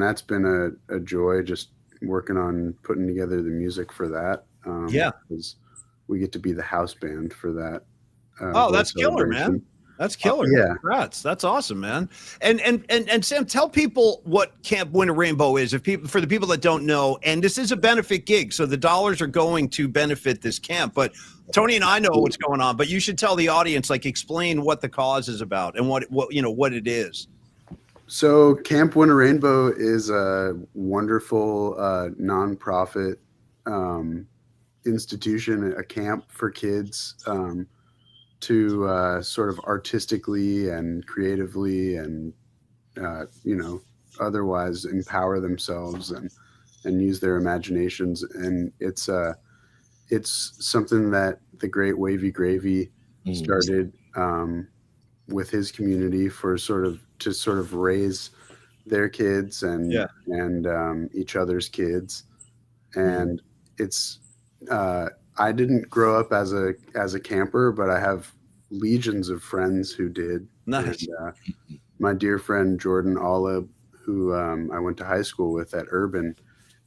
that's been a joy, just working on putting together the music for that. Because we get to be the house band for that. That's killer, man. That's killer. Congrats. That's awesome, man. And Sam, tell people what Camp Winter Rainbow is, for the people that don't know. And this is a benefit gig, so the dollars are going to benefit this camp. But Tony and I know what's going on, but you should tell the audience, like, explain what the cause is about and what it is. So Camp Winter Rainbow is a wonderful nonprofit institution, a camp for kids to sort of artistically and creatively and otherwise empower themselves and use their imaginations. And it's something that the great Wavy Gravy started with his community to sort of raise their kids and each other's kids. And it's I didn't grow up as a camper, but I have legions of friends who did. Nice. And, my dear friend Jordan Olive, who I went to high school with at Urban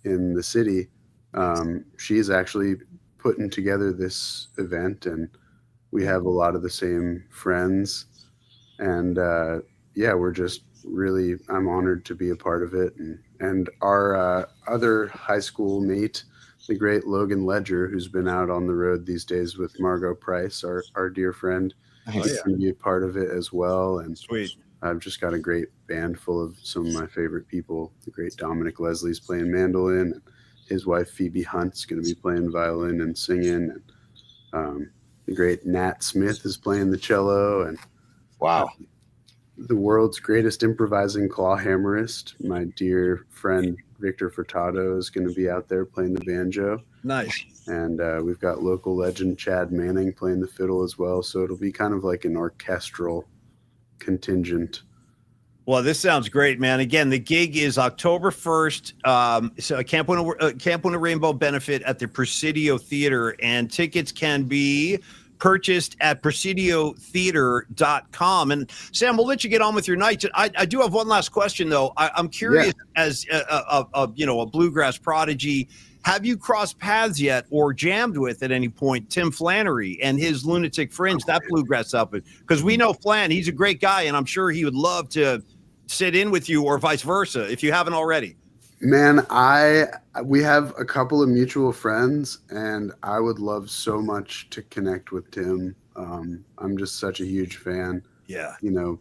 in the city, she's actually putting together this event, and we have a lot of the same friends. And we're just really, I'm honored to be a part of it. And our other high school mate, the great Logan Ledger, who's been out on the road these days with Margot Price, our dear friend, is going to be a part of it as well. And sweet. I've just got a great band full of some of my favorite people. The great Dominic Leslie's playing mandolin, and his wife Phoebe Hunt's going to be playing violin and singing. The great Nat Smith is playing the cello, and Wow. the world's greatest improvising claw hammerist, my dear friend Victor Furtado, is going to be out there playing the banjo. Nice. And we've got local legend Chad Manning playing the fiddle as well. So it'll be kind of like an orchestral contingent. Well, this sounds great, man. Again, the gig is October 1st. So Camp Win a Rainbow benefit at the Presidio Theater, and tickets can be purchased at presidiotheater.com. And Sam, we'll let you get on with your night. I do have one last question, though. I'm curious, as a bluegrass prodigy, have you crossed paths yet or jammed with at any point Tim Flannery and his Lunatic Fringe, that bluegrass outfit? Because we know Flan, he's a great guy, and I'm sure he would love to sit in with you, or vice versa, if you haven't already. Man, we have a couple of mutual friends, and I would love so much to connect with Tim. I'm just such a huge fan. Yeah. A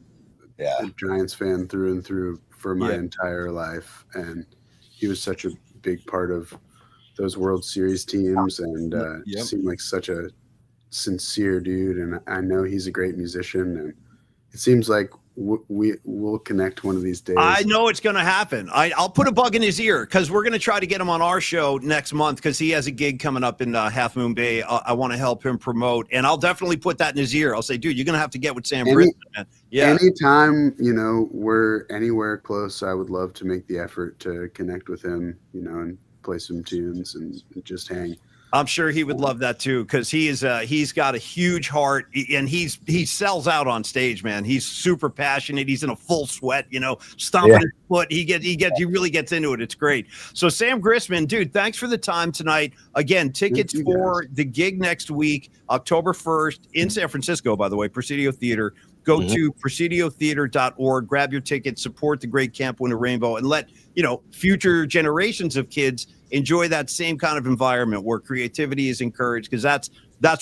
Giants fan through and through for my entire life, and he was such a big part of those World Series teams, and seemed like such a sincere dude. And I know he's a great musician, and it seems like we will connect one of these days. I know it's going to happen. I'll put a bug in his ear, because we're going to try to get him on our show next month, because he has a gig coming up in Half Moon Bay. I want to help him promote, and I'll definitely put that in his ear. I'll say, dude, you're going to have to get with Sam Grisman, man. Yeah. Anytime, we're anywhere close, I would love to make the effort to connect with him, and play some tunes and just hang. I'm sure he would love that too, because he's got a huge heart, and he sells out on stage, man. He's super passionate. He's in a full sweat, stomping his foot. He really gets into it. It's great. So Sam Grisman, dude, thanks for the time tonight. Again, tickets for the gig next week, October 1st in San Francisco, by the way, Presidio Theater. Go to presidiotheater.org, grab your ticket, support the great Camp Win a Rainbow, and let future generations of kids enjoy that same kind of environment where creativity is encouraged, because that's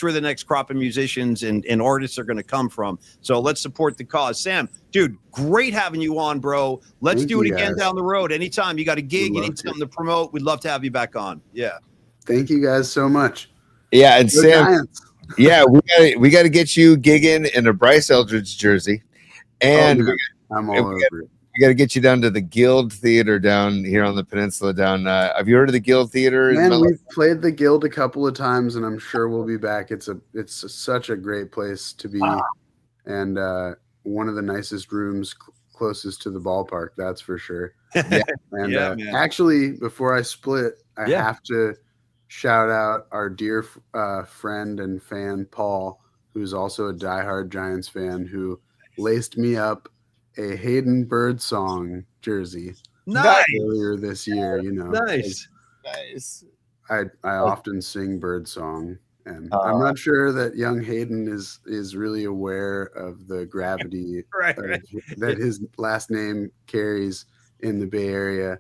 where the next crop of musicians and artists are going to come from. So let's support the cause. Sam, dude, great having you on, bro. Let's do it again down the road. Anytime you got a gig, you need something to promote, we'd love to have you back on. Yeah. Thank you guys so much. Yeah, and Go Sam, Giants. yeah, we got to get you gigging in a Bryce Eldridge jersey, and I'm all over it. We got to get you down to the Guild Theater down here on the peninsula. Have you heard of the Guild Theater? Man, we've played the Guild a couple of times, and I'm sure we'll be back. It's such a great place to be, and one of the nicest rooms closest to the ballpark. That's for sure. And actually, before I split, I have to shout out our dear friend and fan, Paul, who's also a diehard Giants fan, who laced me up a Hayden Birdsong jersey earlier this year. Nice. I often sing Birdsong, and I'm not sure that young Hayden is really aware of the gravity that his last name carries in the Bay Area.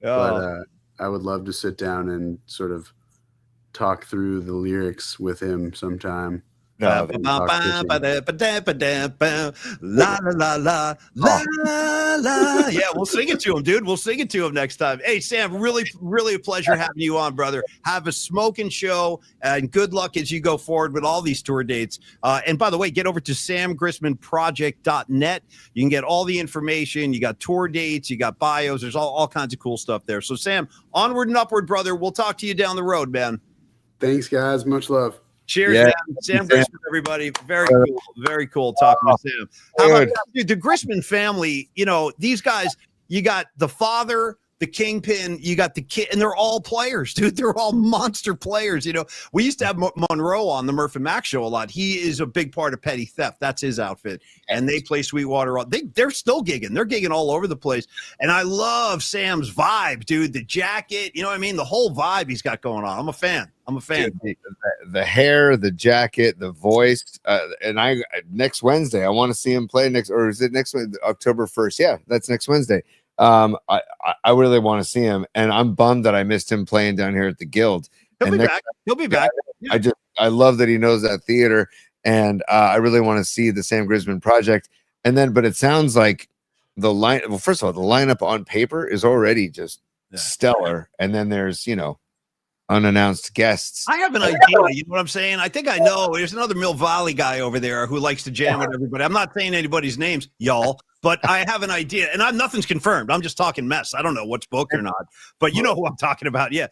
But I would love to sit down and sort of talk through the lyrics with him sometime. La la la la la. Yeah, we'll sing it to him, dude. We'll sing it to him next time. Hey, Sam, really, really a pleasure having you on, brother. Have a smoking show, and good luck as you go forward with all these tour dates. And by the way, get over to samgrismanproject.net. You can get all the information. You got tour dates, you got bios. There's all kinds of cool stuff there. So, Sam, onward and upward, brother. We'll talk to you down the road, man. Thanks, guys. Much love. Cheers, man. Sam Grisman, everybody. Very cool. Very cool talking with Sam. How about dude, the Grisman family? These guys, you got the father, the kingpin, you got the kid, and they're all players, dude. They're all monster players. We used to have Monroe on the Murph and Max show a lot. He is a big part of Petty Theft. That's his outfit. And they play Sweetwater. They're still gigging. They're gigging all over the place. And I love Sam's vibe, dude. The jacket, you know what I mean? The whole vibe he's got going on. I'm a fan. Dude, the hair, the jacket, the voice, and next Wednesday I want to see him play or is it next Wednesday, October 1st? Yeah, that's next Wednesday. I really want to see him, and I'm bummed that I missed him playing down here at the Guild. He'll be back. Yeah. I love that he knows that theater, and I really want to see the Sam Grisman project. But it sounds like first of all, the lineup on paper is already just stellar, and then there's unannounced guests. I have an idea. You know what I'm saying? I think I know. There's another Mill Valley guy over there who likes to jam with everybody. I'm not saying anybody's names, y'all, but I have an idea, and nothing's confirmed. I'm just talking mess. I don't know what's booked or not, but you know who I'm talking about. Yeah.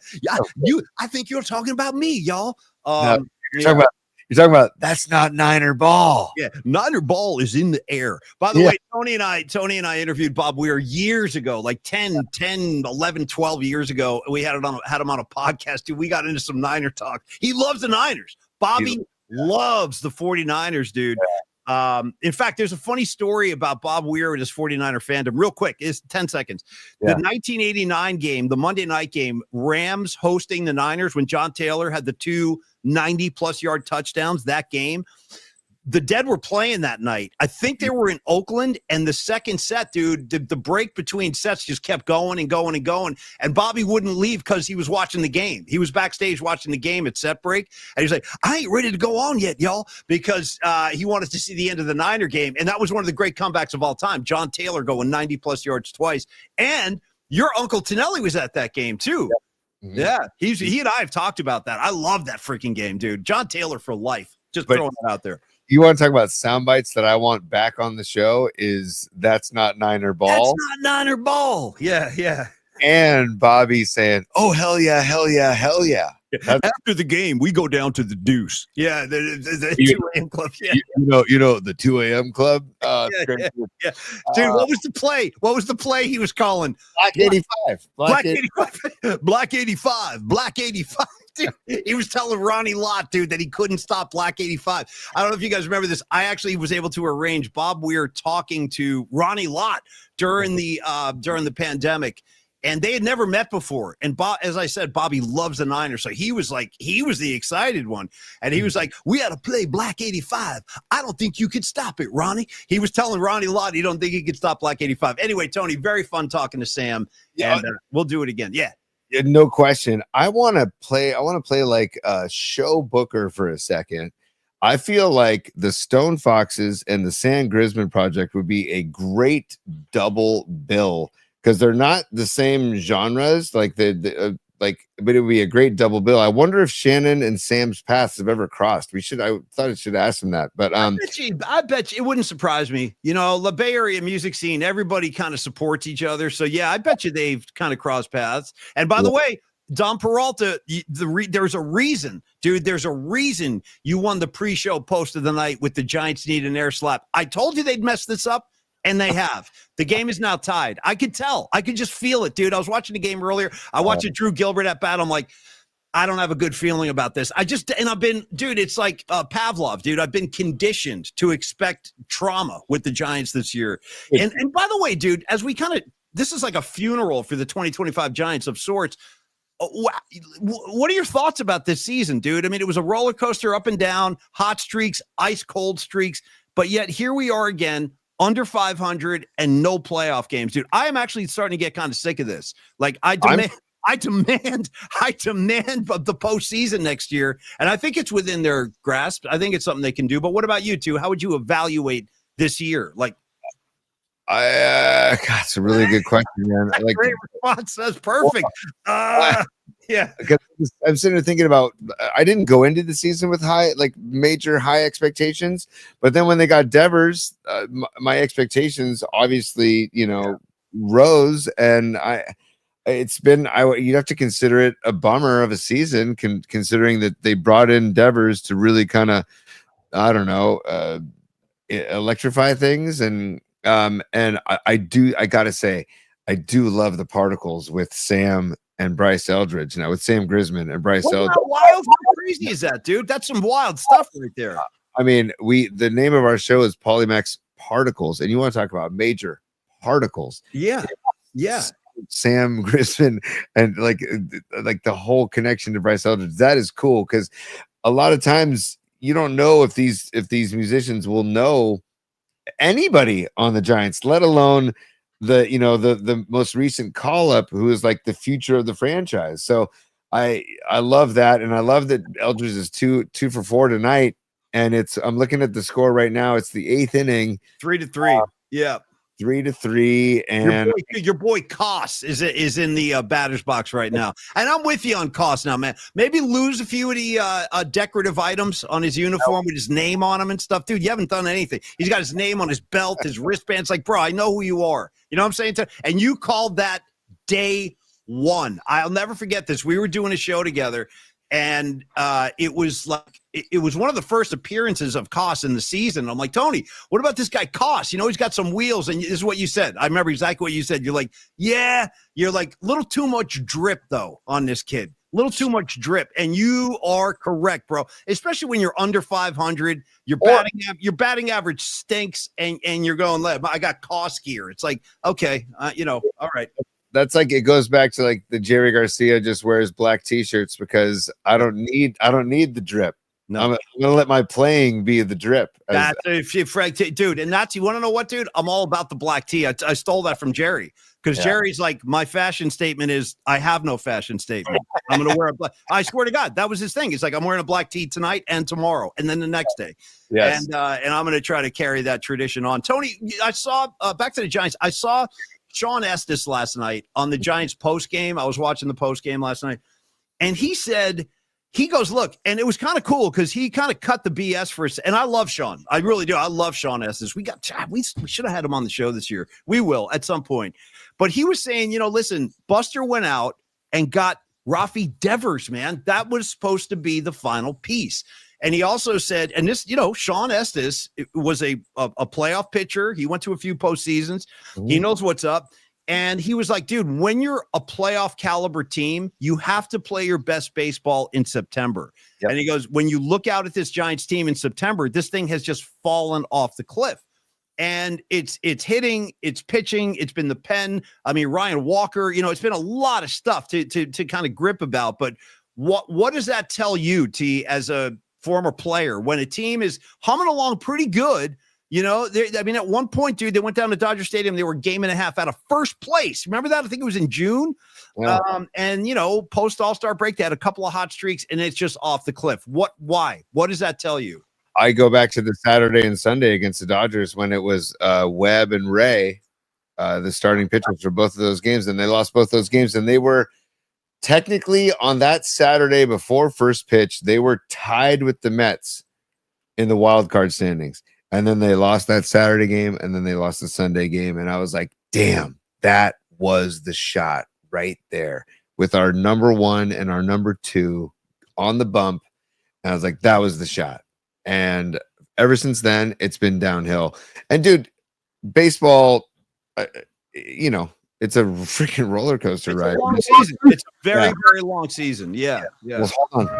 I think you're talking about me, y'all. You're talking about that's not Niner ball. Yeah, Niner ball is in the air. By the way, Tony and I interviewed Bob Weir years ago, like 10, 11, 12 years ago. We had him on a podcast. Dude, we got into some Niner talk. He loves the Niners. Bobby loves the 49ers, dude. In fact, there's a funny story about Bob Weir and his 49er fandom. Real quick, it's 10 seconds. The 1989 game, the Monday night game, Rams hosting the Niners when John Taylor had the 2 90-plus yard touchdowns that game. The Dead were playing that night. I think they were in Oakland, and the second set, dude, the break between sets just kept going and going and going, and Bobby wouldn't leave because he was watching the game. He was backstage watching the game at set break, and he's like, I ain't ready to go on yet, y'all, because he wanted to see the end of the Niner game, and that was one of the great comebacks of all time. John Taylor going 90-plus yards twice, and your Uncle Tonelli was at that game, too. Yeah, he and I have talked about that. I love that freaking game, dude. John Taylor for life. Just throwing it out there. You want to talk about sound bites that I want back on the show is that's not Niner ball. That's not Niner ball. Yeah. And Bobby saying, oh, hell yeah, hell yeah, hell yeah. After the game, we go down to the Deuce. Yeah, the 2 a.m. club. Yeah. You know the 2 a.m. club. Yeah. Dude, what was the play? What was the play he was calling? Black 85. Black 85. Black 85. Black 85. Dude, he was telling Ronnie Lott, dude, that he couldn't stop Black 85. I don't know if you guys remember this. I actually was able to arrange Bob Weir talking to Ronnie Lott during the pandemic. And they had never met before. And Bob, as I said, Bobby loves the Niners. So he was the excited one. And he was like, we had to play Black 85. I don't think you could stop it, Ronnie. He was telling Ronnie Lott he don't think he could stop Black 85. Anyway, Tony, very fun talking to Sam. And we'll do it again. Yeah. No question. I want to play like a show booker for a second. I feel like the Stone Foxes and the Sam Grisman project would be a great double bill because they're not the same genres, but it would be a great double bill. I wonder if Shannon and Sam's paths have ever crossed. I thought I should ask him that, but I bet you it wouldn't surprise me. You know, the Bay Area music scene, everybody kind of supports each other. So yeah, I bet you they've kind of crossed paths. And by the way, Don Peralta, there's a reason, dude. There's a reason you won the pre-show post of the night with the Giants need an air slap. I told you they'd mess this up. And they have. The game is now tied. I could tell. I could just feel it, dude. I was watching the game earlier. I watched Drew Gilbert at bat. I'm like, I don't have a good feeling about this. It's like Pavlov, dude. I've been conditioned to expect trauma with the Giants this year. And by the way, dude, as we this is like a funeral for the 2025 Giants of sorts. What are your thoughts about this season, dude? I mean, it was a roller coaster up and down, hot streaks, ice cold streaks, but yet here we are again. Under 500 and no playoff games, dude. I am actually starting to get kind of sick of this. Like I demand the postseason next year, and I think it's within their grasp. I think it's something they can do. But what about you two? How would you evaluate this year? Like, God, it's a really good question, man. Like, great response. That's perfect. Yeah, I'm sitting there thinking about. I didn't go into the season with major high expectations, but then when they got Devers, my expectations obviously, rose, and you'd have to consider it a bummer of a season, considering that they brought in Devers to really kind of, I don't know, electrify things, and I gotta say, I do love the particles with Sam and Bryce Eldridge. Now with Sam Grisman and Bryce Eldridge. How wild, how crazy is that, dude? That's some wild stuff right there. I mean, the name of our show is Polymax Particles, and you want to talk about major particles. Yeah. Sam Grisman and like the whole connection to Bryce Eldridge. That is cool because a lot of times you don't know if these musicians will know anybody on the Giants, let alone the most recent call up who is like the future of the franchise. So I love that, and I love that Eldridge is 2 for 4 tonight, and I'm looking at the score right now. It's the 8th inning, 3-3. Yeah, 3-3, and your boy Koss is in the batter's box right now, and I'm with you on Koss now, man. Maybe lose a few of the decorative items on his uniform with his name on them and stuff, dude. You haven't done anything. He's got his name on his belt, his wristbands. Like, bro, I know who you are. You know what I'm saying? And you called that day one. I'll never forget this. We were doing a show together. And it was like it was one of the first appearances of Koss in the season. I'm like, Tony, what about this guy Koss? You know, he's got some wheels. And this is what you said. I remember exactly what you said. You're like, yeah, you're like a little too much drip though on this kid. A little too much drip. And you are correct, bro. Especially when you're under 500, your batting average stinks, and you're going, I got Koss gear. It's like, okay, all right. That's like, it goes back to like the Jerry Garcia just wears black t-shirts because I don't need the drip. No, I'm gonna let my playing be the drip. Dude, and that's, you want to know what, dude? I'm all about the black tee. I stole that from Jerry because Jerry's like, my fashion statement is I have no fashion statement. I'm gonna wear a black. I swear to God, that was his thing. He's like, I'm wearing a black tee tonight and tomorrow, and then the next day. Yes, and I'm gonna try to carry that tradition on. Tony, I saw back to the Giants. I saw Sean Estes last night on the Giants post game. I was watching the post game last night, and he said, he goes, look, and it was kind of cool because he kind of cut the BS for us. And I love Sean. I really do. I love Sean Estes. We should have had him on the show this year. We will at some point. But he was saying, listen, Buster went out and got Rafi Devers, man. That was supposed to be the final piece. And he also said, and this, Sean Estes was a playoff pitcher. He went to a few postseasons. He knows what's up. And he was like, dude, when you're a playoff caliber team, you have to play your best baseball in September. Yep. And he goes, when you look out at this Giants team in September, this thing has just fallen off the cliff. And it's hitting, it's pitching, it's been the pen. I mean, Ryan Walker, it's been a lot of stuff to kind of grip about. But what does that tell you, T, as a former player, when a team is humming along pretty good? At one point, dude, they went down to Dodger Stadium. They were a game and a half out of first place. Remember that? I think it was in June. Yeah. And post All-Star break, they had a couple of hot streaks, and it's just off the cliff. Why? What does that tell you? I go back to the Saturday and Sunday against the Dodgers when it was Webb and Ray, the starting pitchers for both of those games, and they lost both those games. And they were technically on that Saturday before first pitch, they were tied with the Mets in the wild card standings. And then they lost that Saturday game, and then they lost the Sunday game. And I was like, damn, that was the shot right there with our number one and our number two on the bump. And I was like, that was the shot. And ever since then, it's been downhill. And dude, baseball, it's a freaking roller coaster ride. It's a very, very long season. Yeah. Well, hold on.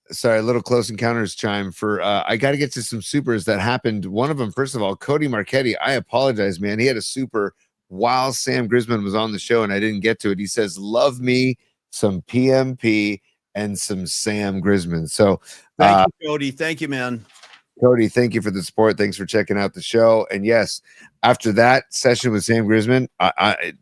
Sorry, a little Close Encounters chime for I got to get to some supers that happened. One of them, first of all, Cody Marchetti. I apologize, man. He had a super while Sam Grisman was on the show, and I didn't get to it. He says, love me some PMP and some Sam Grisman. So thank you, Cody. Thank you, man. Cody, thank you for the support. Thanks for checking out the show. And yes, after that session with Sam Grisman, I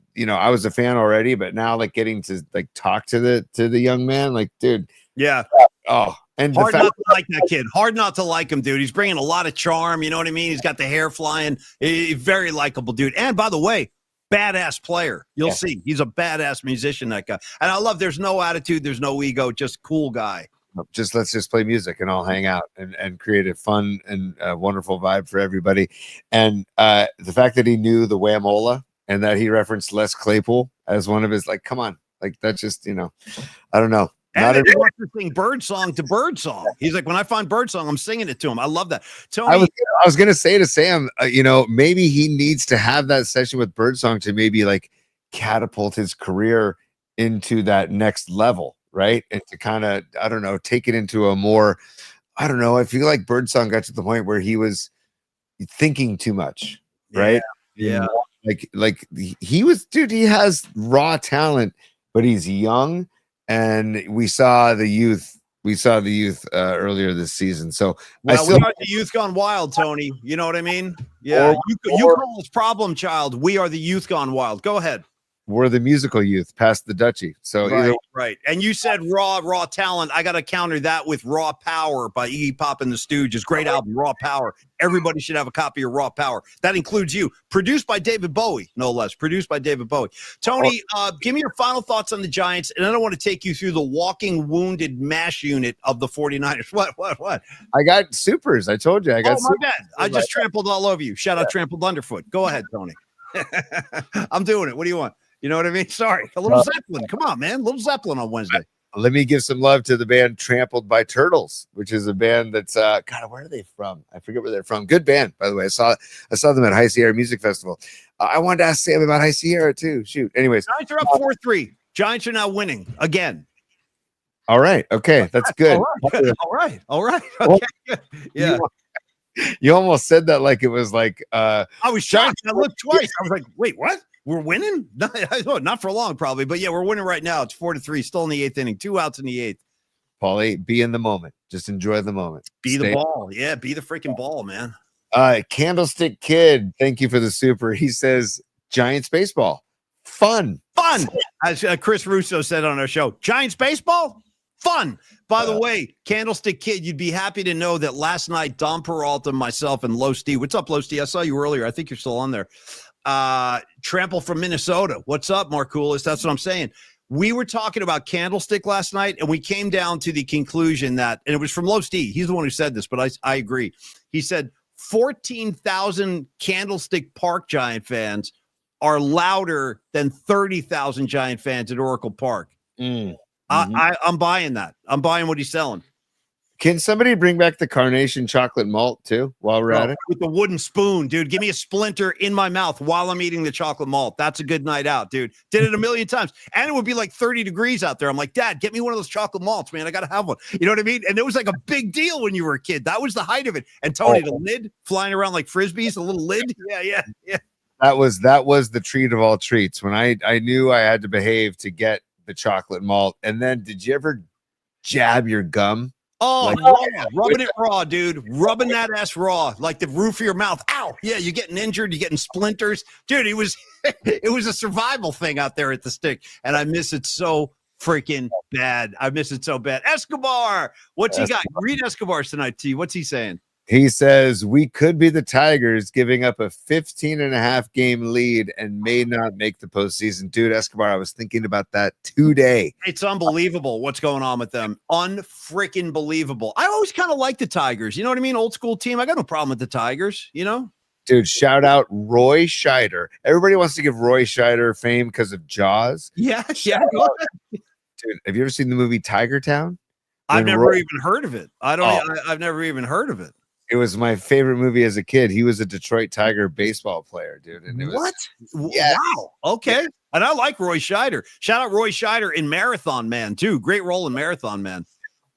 was a fan already, but now like getting to like talk to the young man, like, dude. Yeah. Oh, and hard not to like that kid. Hard not to like him, dude. He's bringing a lot of charm. You know what I mean? He's got the hair flying. He's very likable, dude. And by the way, badass player. You'll see. He's a badass musician, that guy. And I love, there's no attitude. There's no ego. Just cool guy. Let's just play music and all hang out and create a fun and wonderful vibe for everybody. And the fact that he knew the Whamola and that he referenced Les Claypool as one of his, like, come on, like, that's just, I don't know. And he wants to sing bird song to bird song. He's like, when I find bird song, I'm singing it to him. I love that. Tony, I was going to say to Sam, maybe he needs to have that session with bird song to maybe like catapult his career into that next level, right? And to kind of, I don't know, take it into a more, I don't know. I feel like bird song got to the point where he was thinking too much, right? Yeah. Like he was, dude, he has raw talent, but he's young. And we saw the youth. Earlier this season. So we got the youth gone wild, Tony. You know what I mean? Yeah. You call us problem child. We are the youth gone wild. Go ahead. we're the musical youth past the Dutchie. So either Right. And you said raw talent. I got to counter that with Raw Power by Iggy Pop and the Stooges. Great album, Raw Power. Everybody should have a copy of Raw Power. That includes you. Produced by David Bowie, no less. Produced by David Bowie. Tony, give me your final thoughts on the Giants, and I don't want to take you through the walking wounded mash unit of the 49ers. What? I got supers. I told you. I got my bad. I just trampled all over you. Shout out Trampled Underfoot. Go ahead, Tony. I'm doing it. What do you want? You know what I mean? Sorry. A little Zeppelin. Come on, man. A little Zeppelin on Wednesday. Let me give some love to the band Trampled by Turtles, which is a band that's God, where are they from? I forget where they're from. Good band, by the way. I saw them at High Sierra Music Festival. I wanted to ask Sam about High Sierra too. Shoot. Anyways, Giants are up 4-3. Giants are now winning again. All right. Okay. That's good. All right. Okay. Yeah. You almost said that like it was like I was shocked. I looked twice. I was like, wait, what? We're winning? Not for long, probably, but yeah, we're winning right now. It's 4-3, still in the 8th inning, 2 outs in the 8th. Paulie, be in the moment. Just enjoy the moment. Be the ball. Yeah, be the freaking ball, man. Candlestick Kid, thank you for the super. He says Giants baseball. Fun. As Chris Russo said on our show, Giants baseball? Fun. By the way, Candlestick Kid, you'd be happy to know that last night, Don Peralta, myself, and Low Steve. What's up, Low Steve? I saw you earlier. I think you're still on there. Trample from Minnesota. What's up, Markoulis? That's what I'm saying. We were talking about Candlestick last night, and we came down to the conclusion that, and it was from Low Steve. He's the one who said this, but I agree. He said 14,000 Candlestick Park Giant fans are louder than 30,000 Giant fans at Oracle Park. I'm buying that. I'm buying what he's selling. Can somebody bring back the Carnation chocolate malt too while we're at it? With the wooden spoon, dude. Give me a splinter in my mouth while I'm eating the chocolate malt. That's a good night out, dude. Did it a million times. And it would be like 30 degrees out there. I'm like, Dad, get me one of those chocolate malts, man. I got to have one. You know what I mean? And it was like a big deal when you were a kid. That was the height of it. And Tony, the lid flying around like Frisbees, the little lid. Yeah. That was the treat of all treats. When I knew I had to behave to get the chocolate malt. And then did you ever jab your gum? Oh, rubbing it raw, dude. Rubbing that ass raw, like the roof of your mouth. Ow! Yeah, you're getting injured. You're getting splinters, dude. It was a survival thing out there at the stick, and I miss it so freaking bad. I miss it so bad. Escobar, what's he got? Read Escobar's tonight, T. What's he saying? He says we could be the Tigers giving up a 15.5 game lead and may not make the postseason. Dude, Escobar, I was thinking about that today. It's unbelievable what's going on with them. Unfreaking believable. I always kind of like the Tigers. You know what I mean? Old school team. I got no problem with the Tigers, you know? Dude, shout out Roy Scheider. Everybody wants to give Roy Scheider fame because of Jaws. Yeah. Dude, have you ever seen the movie Tiger Town? I've never even heard of it. I've never even heard of it. It was my favorite movie as a kid. He was a Detroit Tiger baseball player, dude. And it was, Wow. Okay. Yeah. And I like Roy Scheider. Shout out Roy Scheider in Marathon Man, too. Great role in Marathon Man.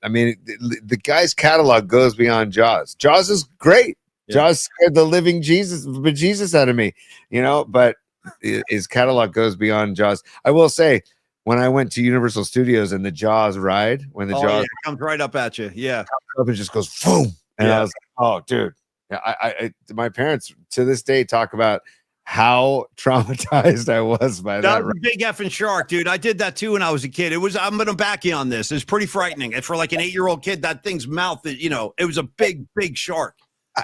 I mean, the guy's catalog goes beyond Jaws. Jaws is great. Yeah. Jaws scared the living Jesus out of me, you know, but his catalog goes beyond Jaws. I will say, when I went to Universal Studios and the Jaws ride, when the Jaws comes right up at you. Yeah. Comes up and just goes, boom. And I was like, oh, dude. Yeah, I my parents to this day talk about how traumatized I was by that. That was a big effing shark, dude. I did that too when I was a kid. I'm going to back you on this. It's pretty frightening. And for like an 8-year-old kid, that thing's mouth, you know, it was a big, big shark.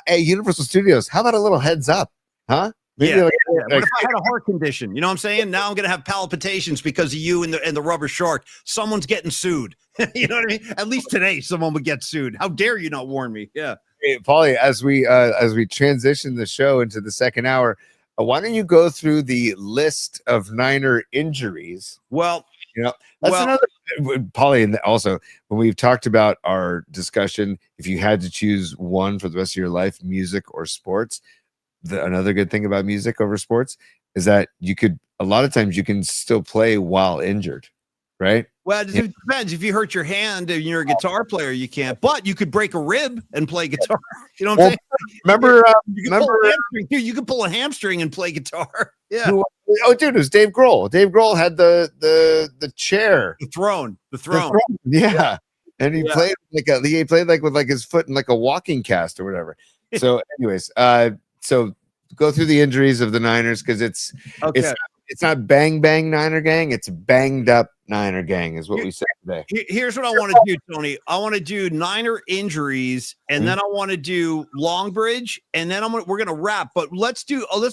Hey, Universal Studios, how about a little heads up? Huh? Maybe what if I had a heart condition? You know what I'm saying? Now I'm going to have palpitations because of you and the rubber shark. Someone's getting sued. You know what I mean? At least today, someone would get sued. How dare you not warn me? Yeah. Hey, Paulie, as we transition the show into the second hour, why don't you go through the list of Niner injuries? Well, you know, that's another, Paulie, and also when we've talked about our discussion, if you had to choose one for the rest of your life, music or sports, another good thing about music over sports is that a lot of times you can still play while injured, right? Well, it depends. If you hurt your hand and you're a guitar player, you can't. But you could break a rib and play guitar. You know what I'm saying? Remember, you could pull a hamstring and play guitar. Yeah. Dude, it was Dave Grohl. Dave Grohl had the chair, the throne. Yeah. And he played with his foot in like a walking cast or whatever. So, anyways, so go through the injuries of the Niners because it's it's not bang bang Niner gang. It's banged up Niner gang is what we said today. Here's what I want to do, Tony. I want to do Niner injuries, and then I want to do Longbridge, and then we're gonna wrap. But let's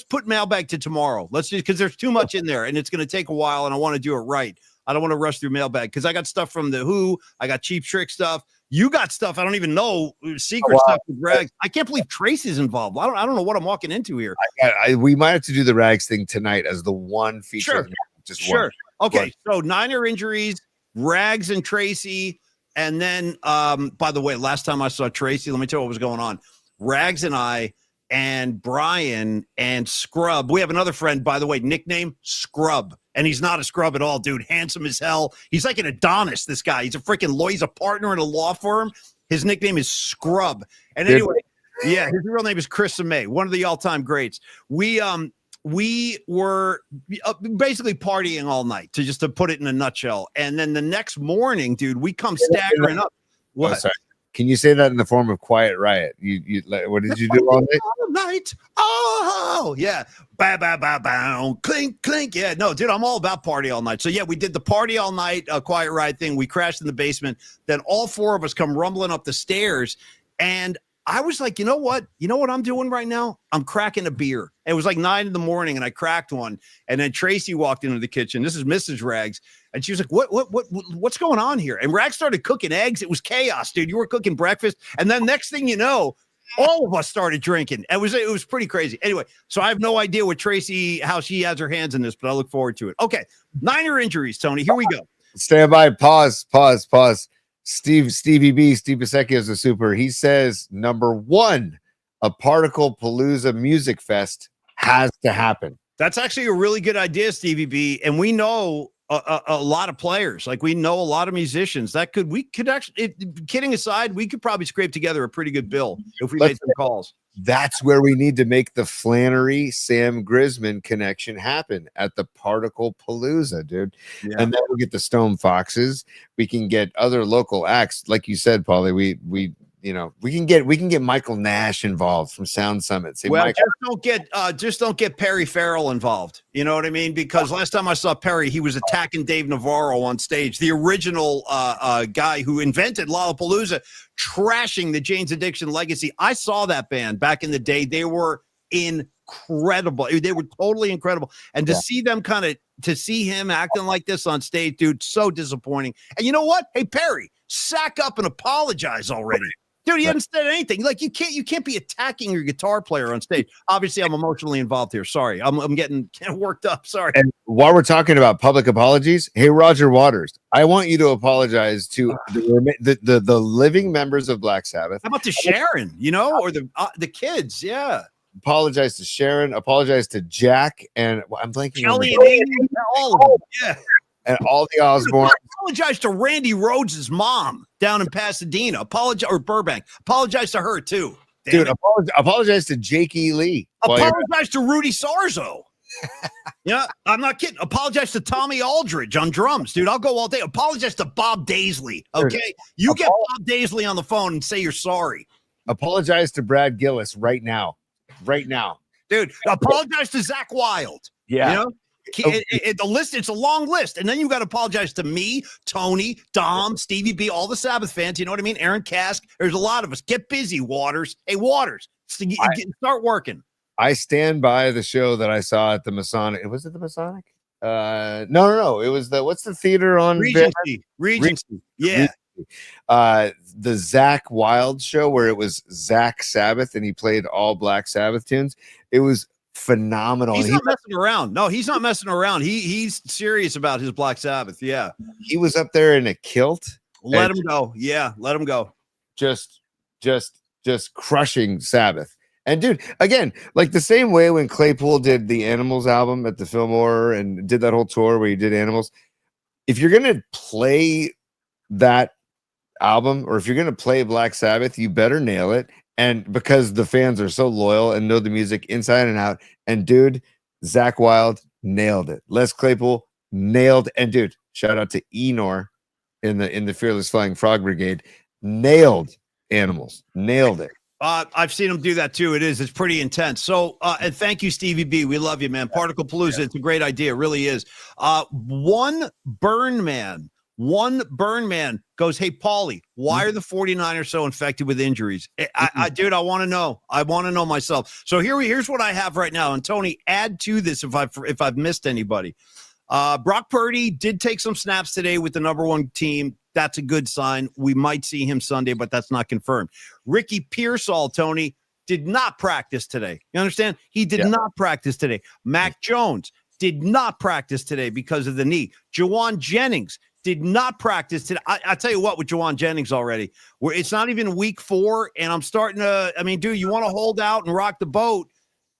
put mailbag to tomorrow. Let's do, because there's too much in there, and it's gonna take a while, and I want to do it right. I don't want to rush through mailbag because I got stuff from the Who. I got Cheap Trick stuff. You got stuff I don't even know, secret stuff with Rags. I can't believe Tracy's involved. I don't know what I'm walking into here. We might have to do the Rags thing tonight as the one feature. Sure. Okay, so Niner injuries, Rags and Tracy, and then by the way, last time I saw Tracy, let me tell you what was going on. Rags and I and Brian and Scrub. We have another friend, by the way, nickname Scrub. And he's not a scrub at all, dude. Handsome as hell. He's like an Adonis, this guy. He's a freaking lawyer. He's a partner in a law firm. His nickname is Scrub. And anyway, yeah, his real name is Chris May, one of the all-time greats. We were basically partying all night, to put it in a nutshell. And then the next morning, dude, we come staggering up. What? Oh, sorry. Can you say that in the form of Quiet Riot? You what did you do all night? All night. Oh, yeah. Bow, bow, bow, bow. Clink, clink. Yeah, no, dude, I'm all about party all night. So, yeah, we did the party all night, Quiet Riot thing. We crashed in the basement. Then all four of us come rumbling up the stairs. And I was like, you know what? You know what I'm doing right now? I'm cracking a beer. It was like 9 in the morning, and I cracked one. And then Tracy walked into the kitchen. This is Mrs. Rags. And she was like, what's going on here? And Rags started cooking eggs. It was chaos, dude. You were cooking breakfast. And then next thing you know, all of us started drinking. It was pretty crazy. Anyway, so I have no idea what Tracy, how she has her hands in this, but I look forward to it. Okay. Niner injuries, Tony. Here we go. Stand by. Pause. Stevie Bisecchio is a super. He says, number one, a Particle Palooza Music Fest has to happen. That's actually a really good idea, Stevie B. And we know a lot of players. Like, we know a lot of musicians. We could actually, kidding aside, we could probably scrape together a pretty good bill if we made some calls. That's where we need to make the Flannery Sam Grisman connection happen, at the Particle Palooza, dude. Yeah. And then we'll get the Stone Foxes. We can get other local acts, like you said, Paulie. We can get Michael Nash involved from Sound Summit. Say, well, just don't get Perry Farrell involved. You know what I mean? Because last time I saw Perry, he was attacking Dave Navarro on stage, the original guy who invented Lollapalooza, trashing the Jane's Addiction legacy. I saw that band back in the day. They were incredible. They were totally incredible. And to see them to see him acting like this on stage, dude, so disappointing. And you know what? Hey, Perry, sack up and apologize already. Dude, he hadn't said anything. Like, you can't be attacking your guitar player on stage. Obviously, I'm emotionally involved here. Sorry, I'm getting worked up. Sorry. And while we're talking about public apologies, hey, Roger Waters, I want you to apologize to the living members of Black Sabbath. How about to Sharon? Or the kids? Yeah. Apologize to Sharon. Apologize to Jack, and I'm blanking. Kelly and Amy, all of them. Yeah. And all the Osbourne. Apologize to Randy Rhodes' mom down in Pasadena. Or Burbank. Apologize to her too. Dude, apologize to Jake E. Lee. Apologize to Rudy Sarzo. Yeah, I'm not kidding. Apologize to Tommy Aldridge on drums, dude. I'll go all day. Apologize to Bob Daisley. Okay, you get Bob Daisley on the phone and say you're sorry. Apologize to Brad Gillis right now, dude. Apologize to Zach Wilde. Yeah. The list, it's a long list, and then you got to apologize to me, Tony, Dom, Stevie B, all the Sabbath fans. You know what I mean? Aaron Kask. There's a lot of us. Get busy, Waters. Hey, Waters, start working. I stand by the show that I saw at the Masonic. Was it the Masonic? No. It was what's the theater on Regency. Yeah. The Zach Wilde show, where it was Zach Sabbath and he played all Black Sabbath tunes. It was phenomenal. He's not messing around. No, he's not messing around. He's serious about his Black Sabbath. Yeah. He was up there in a kilt. Let him go. Yeah, let him go. Just crushing Sabbath. And dude, again, like the same way when Claypool did the Animals album at the Fillmore and did that whole tour where he did Animals, if you're gonna play that album, or if you're gonna play Black Sabbath, you better nail it. And because the fans are so loyal and know the music inside and out. And dude, Zach Wilde nailed it. Les Claypool nailed. And dude, shout out to Enor in the Fearless Flying Frog Brigade. Nailed Animals. Nailed it. I've seen him do that too. It's pretty intense. So, and thank you, Stevie B. We love you, man. Particle Palooza. It's a great idea. It really is. One burn man goes, hey, Paulie, why are the 49ers so infected with injuries? Dude, I want to know. I want to know myself. So here's what I have right now. And Tony, add to this if I've missed anybody. Brock Purdy did take some snaps today with the number one team. That's a good sign. We might see him Sunday, but that's not confirmed. Ricky Pearsall, Tony, did not practice today. You understand? He did not practice today. Mac Jones did not practice today because of the knee. Jawan Jennings did not practice today. I tell you what, with Jawan Jennings already, where it's not even week 4, and I'm starting to, I mean, dude, you want to hold out and rock the boat.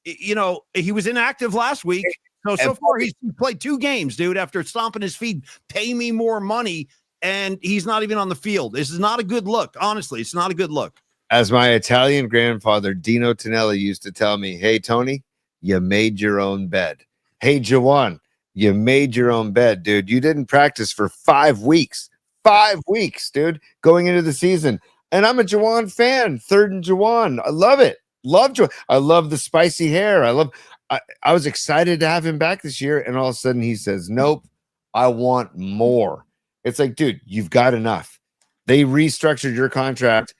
You know, he was inactive last week. So far, he's played 2 games, dude, after stomping his feet. Pay me more money. And he's not even on the field. This is not a good look. Honestly, it's not a good look. As my Italian grandfather, Dino Tonelli, used to tell me, hey, Tony, you made your own bed. Hey, Jawan, you made your own bed, dude. You didn't practice for 5 weeks. 5 weeks, dude, going into the season. And I'm a Jawan fan. Third and Jawan. I love it. Love Jawan. I love the spicy hair. I was excited to have him back this year. And all of a sudden he says, nope, I want more. It's like, dude, you've got enough. They restructured your contract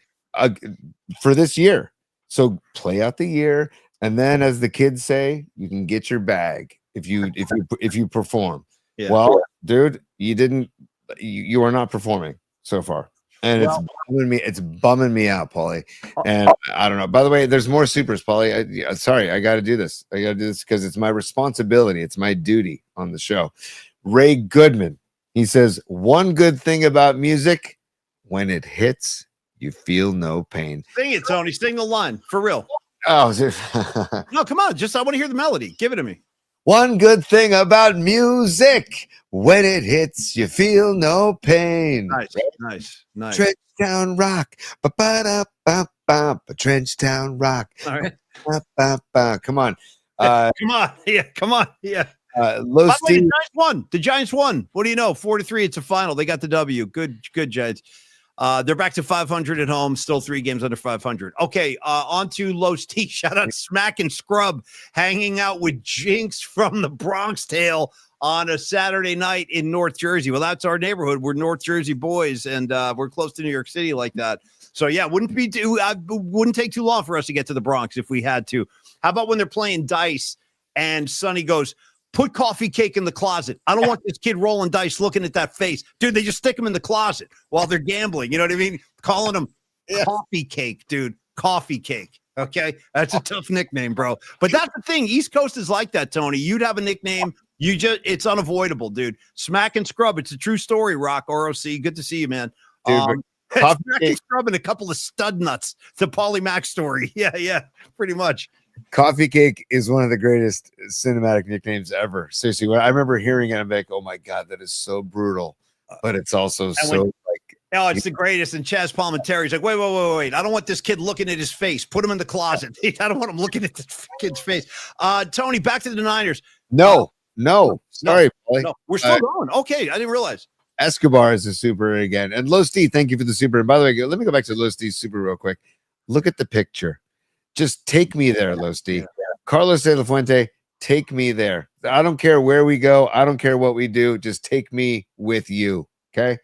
for this year. So play out the year. And then, as the kids say, you can get your bag if you perform. Yeah. Well, dude, you are not performing so far. And it's bumming me out, Paulie. And I don't know. By the way, there's more supers, Paulie. Sorry, I got to do this. I got to do this because it's my responsibility. It's my duty on the show. Ray Goodman. He says, one good thing about music, when it hits, you feel no pain. Sing it, Tony. Sing the line. For real. Oh, no, come on. I want to hear the melody. Give it to me. One good thing about music, when it hits, you feel no pain. Nice. Trenchtown Rock. Ba-ba-da-ba-ba. Trenchtown Rock. All right. Ba-ba-ba. Come on. Come on. Yeah. The Giants won. What do you know? 4-3. It's a final. They got the W. Good Giants. They're back to 500 at home. Still 3 games under 500. Okay. On to Los T. Shout out Smack and Scrub hanging out with Jinx from the Bronx Tale on a Saturday night in North Jersey. Well, that's our neighborhood. We're North Jersey boys, and we're close to New York City like that. So yeah, wouldn't take too long for us to get to the Bronx if we had to. How about when they're playing dice and Sonny goes, put coffee cake in the closet. I don't want this kid rolling dice looking at that face. Dude, they just stick him in the closet while they're gambling. You know what I mean? Calling him coffee cake, dude. Coffee cake. Okay? That's a tough nickname, bro. But that's the thing. East Coast is like that, Tony. You'd have a nickname. It's unavoidable, dude. Smack and Scrub. It's a true story, Rock. ROC. Good to see you, man. Dude, Smack and Scrub and a couple of stud nuts. The Paulie Mac story. Yeah, pretty much. Coffee Cake is one of the greatest cinematic nicknames ever. Seriously, when I remember hearing it, I'm like, oh my God, that is so brutal. But it's also it's the greatest. And Chaz Palminteri's like, wait. I don't want this kid looking at his face. Put him in the closet. I don't want him looking at this kid's face. Tony, back to the Niners. No. Sorry, Paulie. No, we're still going. Okay, I didn't realize. Escobar is a super again. And Los D, thank you for the super. And by the way, let me go back to Los D's super real quick. Look at the picture. Just take me there, Los D. Yeah. Carlos De La Fuente, take me there. I don't care where we go. I don't care what we do. Just take me with you. Okay?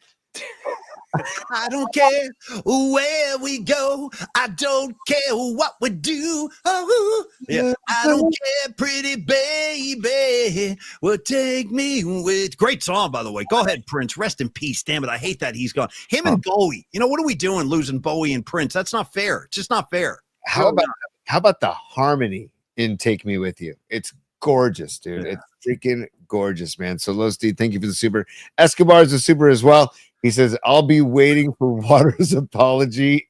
I don't care where we go. I don't care what we do. Oh, yeah. I don't care, pretty baby. Well, take me with. Great song, by the way. Go ahead, Prince. Rest in peace. Damn it. I hate that he's gone. Him and Bowie. You know, what are we doing losing Bowie and Prince? That's not fair. It's just not fair. How about the harmony in Take Me With You? It's gorgeous, dude. Yeah. It's freaking gorgeous, man. So Los D, thank you for the super. Escobar is a super as well. He says, I'll be waiting for Waters' apology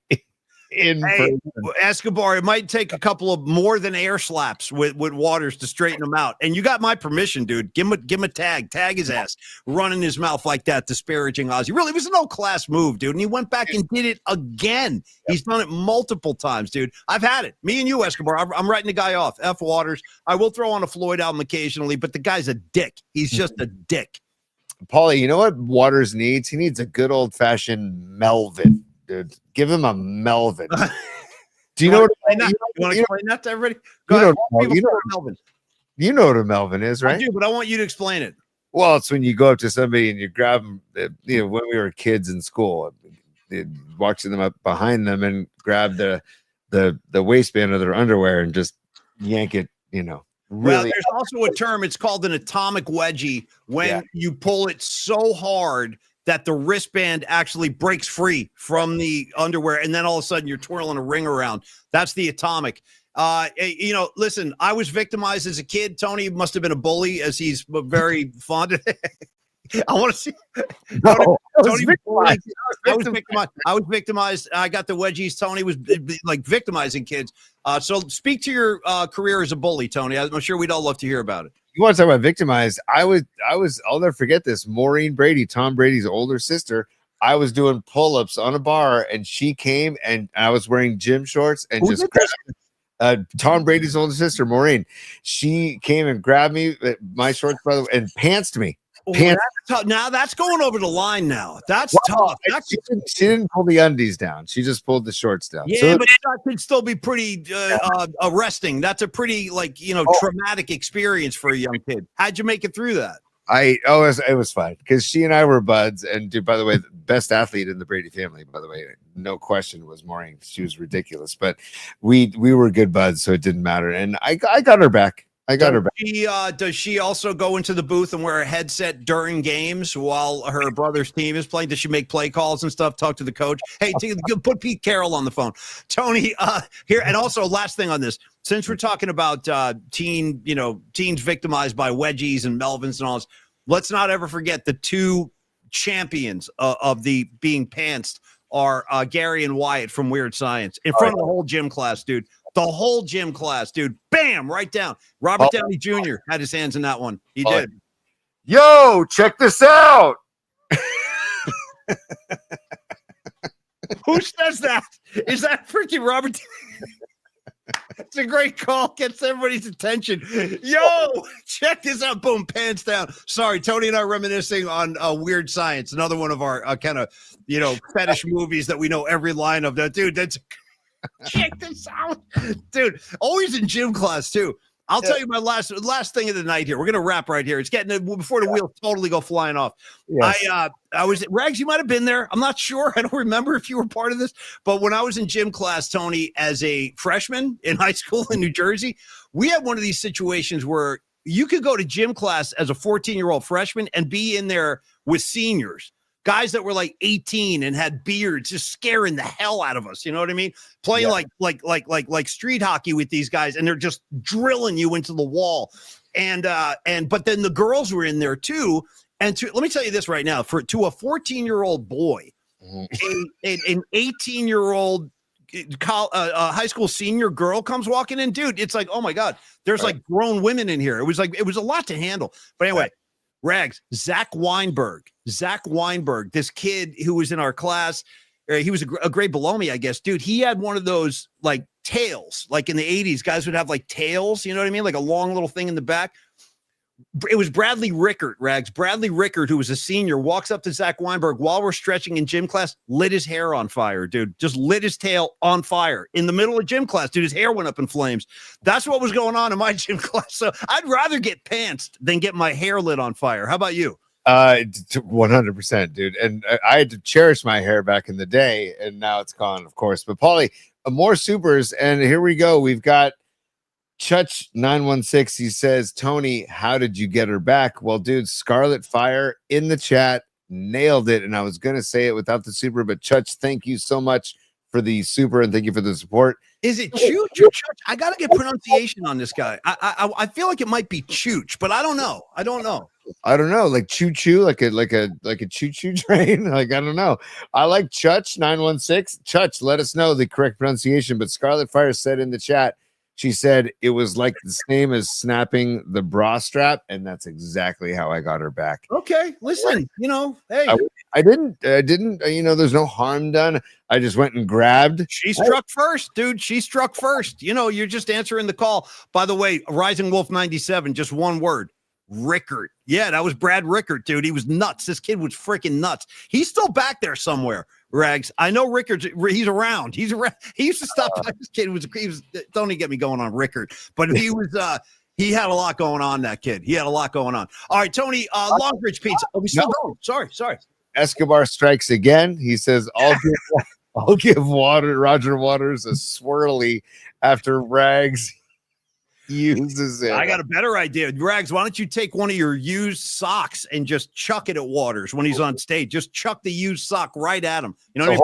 in person. Escobar, it might take a couple of more than air slaps with Waters to straighten him out. And you got my permission, dude. Give him a tag his ass, running his mouth like that, disparaging Ozzy. Really, it was an old class move, dude. And he went back and did it again. Yep. He's done it multiple times, dude. I've had it. Me and you, Escobar. I'm writing the guy off. F Waters. I will throw on a Floyd album occasionally, but the guy's a dick. He's just a dick. Paulie, you know what Waters needs? He needs a good old fashioned Melvin, dude. Give him a Melvin. Do you know what explain that? You want to explain that to everybody? Go you ahead. know- Walk people you know- through Melvin. you know what a Melvin is, I right? do, but I want you to explain it. Well, it's when you go up to somebody and you grab them. When we were kids in school, watching them up behind them and grab the waistband of their underwear and just yank it. Well, Really. there's also a term. It's called an atomic wedgie when Yeah. you pull it so hard that the wristband actually breaks free from the underwear, and then all of a sudden you're twirling a ring around. That's the atomic. Listen, I was victimized as a kid. Tony must have been a bully, as he's very fond of it. I want to see. No, Tony was victimized. I was victimized. I got the wedgies. Tony was like victimizing kids. So speak to your career as a bully, Tony. I'm sure we'd all love to hear about it. You want to talk about victimized? I'll never forget this. Maureen Brady, Tom Brady's older sister. I was doing pull-ups on a bar, and she came, and I was wearing gym shorts and Who just did this? Tom Brady's older sister, Maureen. She came and grabbed me, my shorts, by the way, and pantsed me. Oh, Pants. that's tough. Now that's going over the line. Now that's Well, tough. That's, She didn't pull the undies down. She just pulled the shorts down. yeah, So but that could still be pretty arresting. That's a pretty traumatic experience for a young kid. How'd you make it through that? it was fine because she and I were buds. And dude, by the way, the best athlete in the Brady family, by the way, no question, was Maureen. She was ridiculous, but we were good buds, so it didn't matter. And I got her back. Does she also go into the booth and wear a headset during games while her brother's team is playing? Does she make play calls and stuff? Talk to the coach? Hey, put Pete Carroll on the phone. Tony, here, and also last thing on this, since we're talking about teens victimized by wedgies and Melvins and all this, let's not ever forget the two champions of the being pantsed are Gary and Wyatt from Weird Science in front of the whole gym class, dude. The whole gym class, dude. Bam, right down. Robert Downey Jr. had his hands in that one. He did. Yo, check this out. Who says that? Is that freaking Robert? It's a great call. Gets everybody's attention. Yo, check this out. Boom, pants down. Sorry, Tony and I are reminiscing on Weird Science, another one of our kind of fetish movies that we know every line of. That dude, that's check this out, dude. Always in gym class too. I'll tell you my last thing of the night here. We're gonna wrap right here. It's getting before the wheels totally go flying off. Yes. I was Rags. You might have been there. I'm not sure. I don't remember if you were part of this. But when I was in gym class, Tony, as a freshman in high school in New Jersey, we had one of these situations where you could go to gym class as a 14-year-old freshman and be in there with seniors. Guys that were like 18 and had beards, just scaring the hell out of us. You know what I mean? Playing like street hockey with these guys, and they're just drilling you into the wall. But then the girls were in there too. And let me tell you this right now: to a 14-year-old boy, an 18-year-old high school senior girl comes walking in, dude. It's like, oh my god, there's like grown women in here. It was a lot to handle. But anyway. Rags, Zach Weinberg, this kid who was in our class, he was a grade below me, I guess, dude. He had one of those like tails, like in the 80s, guys would have like tails, you know what I mean? Like a long little thing in the back. It was Bradley Rickard, Rags. Bradley Rickard, who was a senior, walks up to Zach Weinberg while we're stretching in gym class, lit his hair on fire, dude. Just lit his tail on fire in the middle of gym class, dude. His hair went up in flames. That's what was going on in my gym class. So I'd rather get pantsed than get my hair lit on fire. How about you? 100%, dude. And I had to cherish my hair back in the day, and now it's gone, of course. But Paulie, more supers, and here we go. We've got Chutch 916. He says, Tony, how did you get her back? Well, dude, Scarlet Fire in the chat nailed it. And I was going to say it without the super, but Chutch, thank you so much for the super and thank you for the support. Is it Chooch or Chutch? I got to get pronunciation on this guy. I feel like it might be Chooch, but I don't know. I don't know. Like choo choo, like a choo choo train. Like, I don't know. I like Chutch 916. Chutch, let us know the correct pronunciation. But Scarlet Fire said in the chat, she said it was like the same as snapping the bra strap, and that's exactly how I got her back. Okay, listen, hey, I didn't, there's no harm done. I just went and grabbed. She struck first, dude. She struck first. You're just answering the call. By the way, Rising Wolf 97, just one word. Rickard. Yeah, that was Brad Rickard, dude. He was nuts. This kid was freaking nuts. He's still back there somewhere. Rags. I know he's around. He's around. He used to stop by this kid. He was don't even get me going on Rickard, but he was he had a lot going on, that kid. He had a lot going on. All right, Tony, Longbridge Pizza. Oh, we still going. Sorry. Escobar strikes again. He says, I'll give Roger Waters a swirly after Rags uses it. I got a better idea. Rags, why don't you take one of your used socks and just chuck it at Waters when he's on stage? Just chuck the used sock right at him. You know,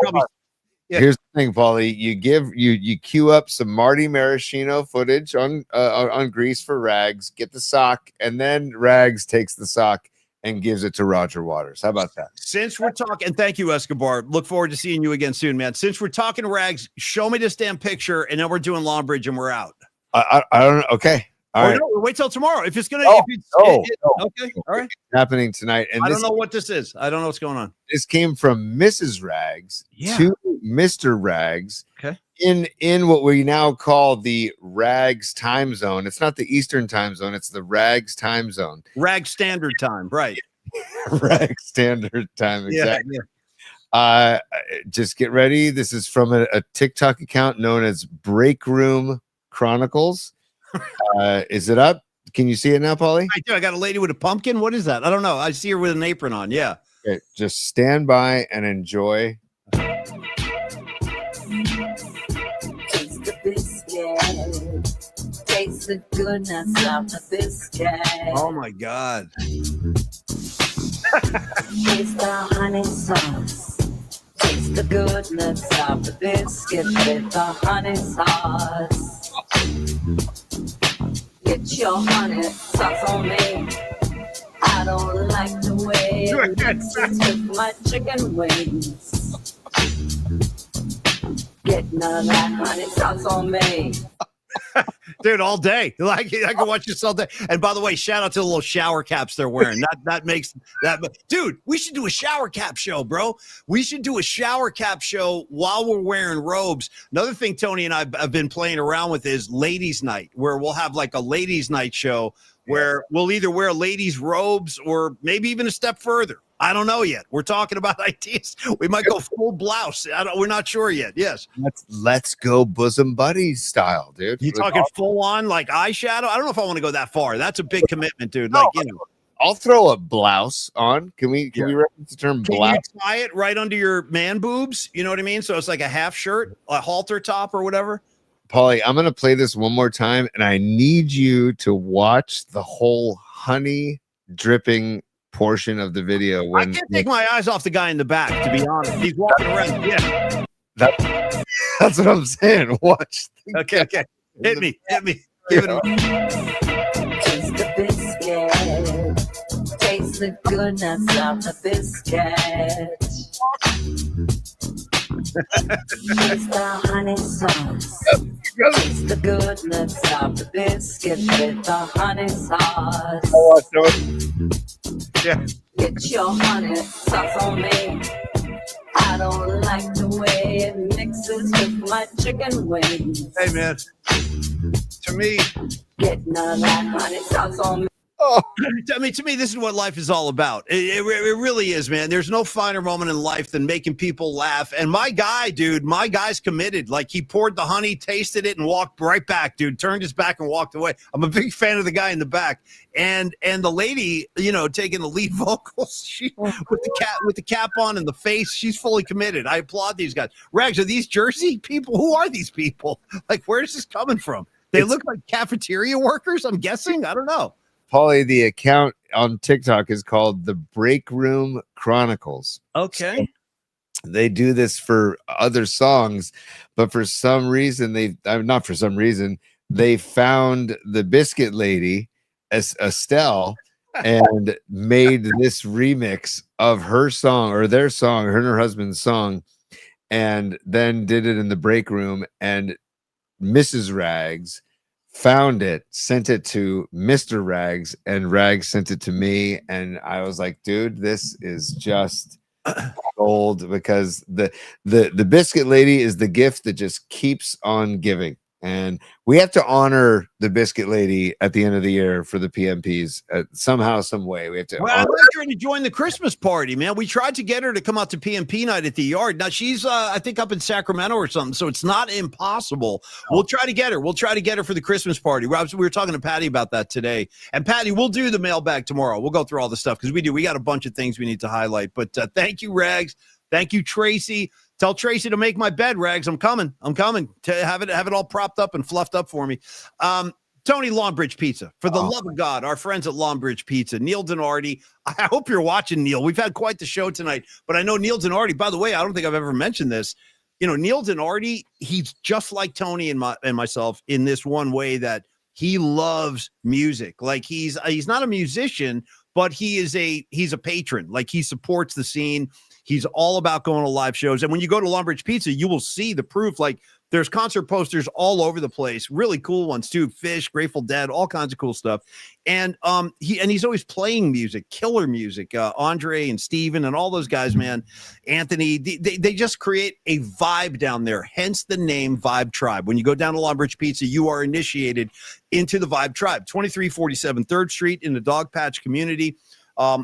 Here's the thing, Paulie. You queue up some Marty Maraschino footage on Grease for Rags, get the sock, and then Rags takes the sock and gives it to Roger Waters. How about that? Since we're talking, and thank you, Escobar. Look forward to seeing you again soon, man. Since we're talking Rags, show me this damn picture, and then we're doing Longbridge and we're out. I don't know. Okay. All right. No, wait till tomorrow. If it's gonna, okay, all right. It's happening tonight, and I don't know what this is. I don't know what's going on. This came from Mrs. Rags to Mr. Rags. Okay. In what we now call the Rags time zone. It's not the Eastern time zone. It's the Rags time zone. Rags Standard Time, right? Rags Standard Time. Exactly. Yeah. Just get ready. This is from a TikTok account known as Break Room Chronicles. Is it up? Can you see it now, Paulie? I do. I got a lady with a pumpkin. What is that? I don't know. I see her with an apron on. Yeah. Okay, just stand by and enjoy. Taste the biscuit. Taste the goodness of the biscuit. Oh my God. Taste the honey sauce. Taste the goodness of the biscuit with the honey sauce. Get your honey sauce on me. I don't like the way it mixes with my chicken wings. Get none of that honey sauce on me. Dude, all day. Like I can watch this all day. And by the way, shout out to the little shower caps they're wearing. That makes that. Dude, we should do a shower cap show, bro. We should do a shower cap show while we're wearing robes. Another thing Tony and I have been playing around with is ladies' night, where we'll have like a ladies' night show where we'll either wear ladies' robes or maybe even a step further. I don't know yet. We're talking about ideas. We might go full blouse. We're not sure yet. Yes. Let's go bosom buddies style, dude. You talking full on like eyeshadow? I don't know if I want to go that far. That's a big commitment, dude. Like, you know. I'll throw a blouse on. Can we reference the term blouse? Can you tie it right under your man boobs? You know what I mean? So it's like a half shirt, a halter top or whatever. Paulie, I'm going to play this one more time, and I need you to watch the whole honey dripping portion of the video. I can't take my eyes off the guy in the back, to be honest. He's walking around. Yeah. That's what I'm saying. Watch. Okay. Hit me. Give it a Taste the biscuit. Taste the goodness of the biscuit. Taste the honey sauce. Taste the goodness of the biscuit with the honey sauce. Yeah. Get your honey sauce on me. I don't like the way it mixes with my chicken wings. Hey, man. To me, get none of that honey sauce on me. Oh, I mean, to me, this is what life is all about. It really is, man. There's no finer moment in life than making people laugh. And my guy's committed. Like, he poured the honey, tasted it, and walked right back, dude. Turned his back and walked away. I'm a big fan of the guy in the back. And the lady, you know, taking the lead vocals, she with the cap on and the face, she's fully committed. I applaud these guys. Rags, are these Jersey people? Who are these people? Like, where's this coming from? They look like cafeteria workers, I'm guessing. I don't know. Paulie, the account on TikTok is called the Break Room Chronicles. Okay. So they do this for other songs, but for some reason they found the Biscuit Lady, Estelle, and made this remix of her song or their song, her and her husband's song, and then did it in the break room. And Mrs. Rags found it, sent it to Mr. Rags, and Rags sent it to me. And I was like, dude, this is just gold, because the Biscuit Lady is the gift that just keeps on giving. And we have to honor the biscuit lady at the end of the year for the PMPs somehow, some way. We have to. Well, I'd like her to join the Christmas party, man. We tried to get her to come out to PMP night at the yard. Now she's, I think, up in Sacramento or something, so it's not impossible. We'll try to get her. We'll try to get her for the Christmas party. We were talking to Patty about that today. And Patty, we'll do the mailbag tomorrow. We'll go through all the stuff because we got a bunch of things we need to highlight. But thank you, Rags. Thank you, Tracy. Tell Tracy to make my bed, Rags. I'm coming. To have it all propped up and fluffed up for me. Tony, Longbridge Pizza. For the love of God, our friends at Longbridge Pizza. Neil Denardi. I hope you're watching, Neil. We've had quite the show tonight. But I know Neil Denardi, by the way, I don't think I've ever mentioned this. You know, Neil Denardi, he's just like Tony and myself in this one way that he loves music. Like he's not a musician, but he's a patron. Like he supports the scene. He's all about going to live shows. And when you go to Longbridge Pizza, you will see the proof. Like there's concert posters all over the place. Really cool ones too. Fish, Grateful Dead, all kinds of cool stuff. And he's always playing music, killer music. Andre and Steven and all those guys, man. Anthony, they just create a vibe down there. Hence the name Vibe Tribe. When you go down to Longbridge Pizza, you are initiated into the Vibe Tribe. 2347 3rd Street in the Dog Patch community.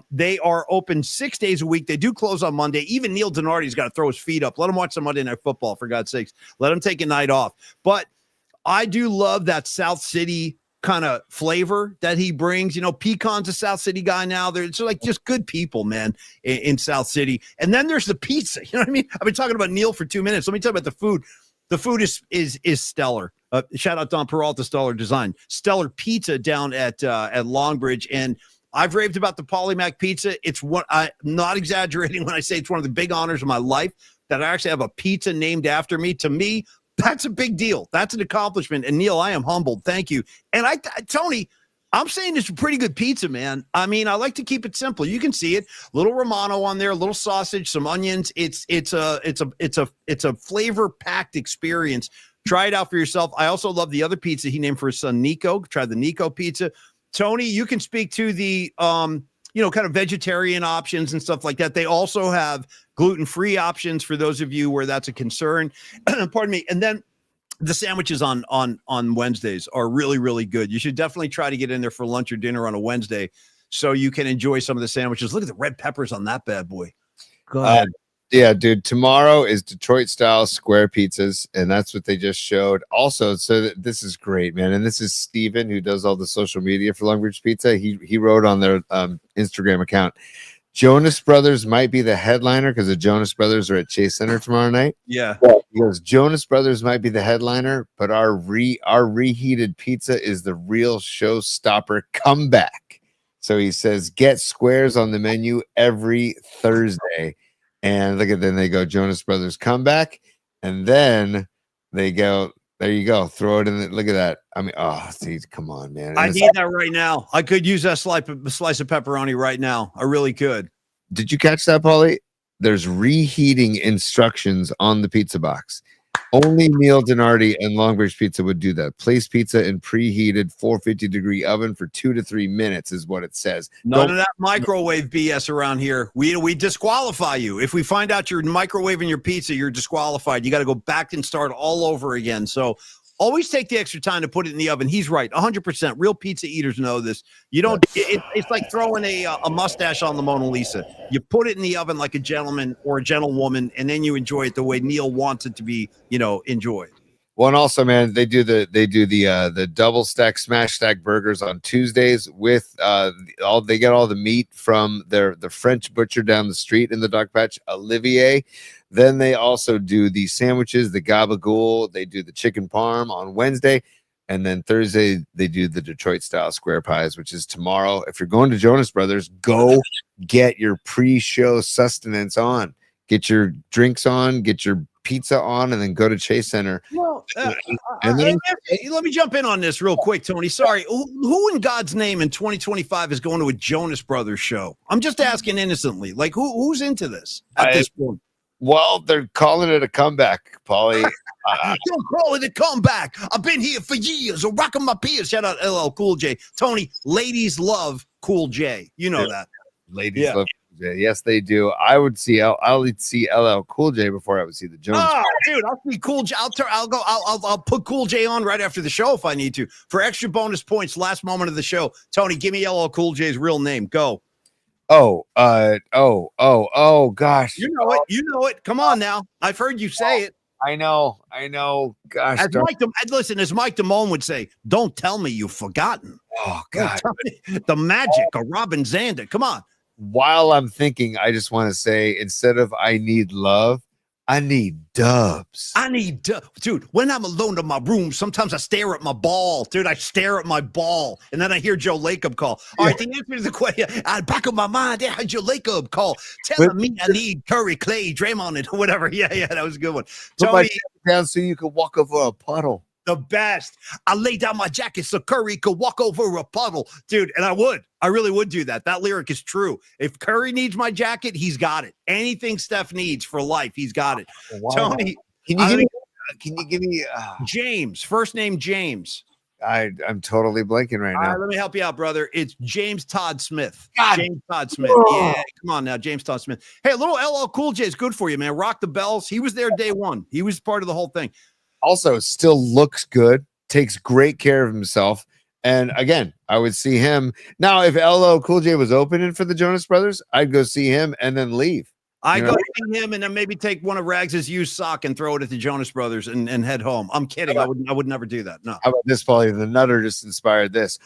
They are open 6 days a week. They do close on Monday. Even Neil Denardi's got to throw his feet up. Let him watch some Monday Night Football, for God's sakes. Let him take a night off. But I do love that South City kind of flavor that he brings. You know, Pecan's a South City guy now. They're like just good people, man, in South City. And then there's the pizza. You know what I mean? I've been talking about Neil for 2 minutes. Let me talk about the food. The food is stellar. Shout out Don Peralta, Stellar Design. Stellar pizza down at Longbridge. And I've raved about the Polymac pizza. It's what I'm not exaggerating when I say it's one of the big honors of my life that I actually have a pizza named after me. To me, that's a big deal. That's an accomplishment. And Neil, I am humbled. Thank you. And Tony, I'm saying it's a pretty good pizza, man. I mean, I like to keep it simple. You can see it. Little Romano on there, a little sausage, some onions. It's a flavor packed experience. Try it out for yourself. I also love the other pizza he named for his son, Nico. Try the Nico pizza. Tony, you can speak to the, kind of vegetarian options and stuff like that. They also have gluten-free options for those of you where that's a concern. Pardon me. And then the sandwiches on Wednesdays are really, really good. You should definitely try to get in there for lunch or dinner on a Wednesday so you can enjoy some of the sandwiches. Look at the red peppers on that bad boy. Go ahead. Yeah, dude. Tomorrow is Detroit-style square pizzas, and that's what they just showed. Also, so this is great, man. And this is Steven, who does all the social media for Longbridge Pizza. He wrote on their Instagram account, Jonas Brothers might be the headliner because the Jonas Brothers are at Chase Center tomorrow night. Yeah. He goes, Jonas Brothers might be the headliner, but our reheated pizza is the real showstopper comeback. So he says, get squares on the menu every Thursday. And look at then they go Jonas Brothers comeback, and then they go, there you go, throw it in. Look at that. I mean, see, come on, man. I need that right now. I could use that slice of pepperoni right now. I really could. Did you catch that, Paulie? There's reheating instructions on the pizza box. Only Neil Denardi and Longbridge Pizza would do that. Place pizza in preheated 450-degree oven for 2 to 3 minutes is what it says. None of that microwave BS around here. We disqualify you. If we find out you're microwaving your pizza, you're disqualified. You got to go back and start all over again. So always take the extra time to put it in the oven. He's right. 100%. Real pizza eaters know this. You don't, it's like throwing a mustache on the Mona Lisa. You put it in the oven like a gentleman or a gentlewoman, and then you enjoy it the way Neil wants it to be, enjoyed. Well, and also, man, they do the double stack smash stack burgers on Tuesdays with they get all the meat from the French butcher down the street in the Dog Patch, Olivier. Then they also do the sandwiches, the gabagool. They do the chicken parm on Wednesday. And then Thursday, they do the Detroit-style square pies, which is tomorrow. If you're going to Jonas Brothers, go get your pre-show sustenance on. Get your drinks on, get your pizza on, and then go to Chase Center. Well, let me jump in on this real quick, Tony. Sorry. Who in God's name in 2025 is going to a Jonas Brothers show? I'm just asking innocently. Like, who's into this at this point? Well, they're calling it a comeback, Paulie. Don't call it a comeback. I've been here for years. I'm rocking my peers. Shout out LL Cool J. Tony, ladies love Cool J. You know that. Ladies love J. Yes, they do. I'll see LL Cool J before I would see the Jonas. Oh, dude, I'll see Cool J. I'll put Cool J on right after the show if I need to for extra bonus points. Last moment of the show, Tony, give me LL Cool J's real name. Go. Oh, gosh. You know it. Come on now. I've heard you say it. I know. Gosh. As Mike Damone would say, don't tell me you've forgotten. Oh, God. The magic of Robin Zander. Come on. While I'm thinking, I just want to say, instead of I need love, I need dubs. Dude, when I'm alone in my room, sometimes I stare at my ball. Dude, I stare at my ball. And then I hear Joe Lacob call. All right, the answer to the question, back of my mind, I heard Joe Lacob call. Telling me I need Curry, Clay, Draymond, and whatever. Yeah, that was a good one. Put my down so you can walk over a puddle. The best. I lay down my jacket so Curry could walk over a puddle. Dude, and I really would do that. That lyric is true. If Curry needs my jacket, he's got it. Anything Steph needs for life, he's got it. Wow. Tony, can you give me James, first name James. I'm totally blanking right now. All right, let me help you out, brother. It's James Todd Smith. God. James Todd Smith. Yeah, come on now, James Todd Smith. Hey, a little LL Cool J is good for you, man. Rock the bells. He was there day one. He was part of the whole thing. Also, still looks good, takes great care of himself. And again, I would see him. Now, if LL Cool J was opening for the Jonas Brothers, I'd go see him and then leave. I go see him and then maybe take one of Rags' used sock and throw it at the Jonas Brothers and head home. I'm kidding. I would never do that. No. How about this, Paulie? The Nutter just inspired this.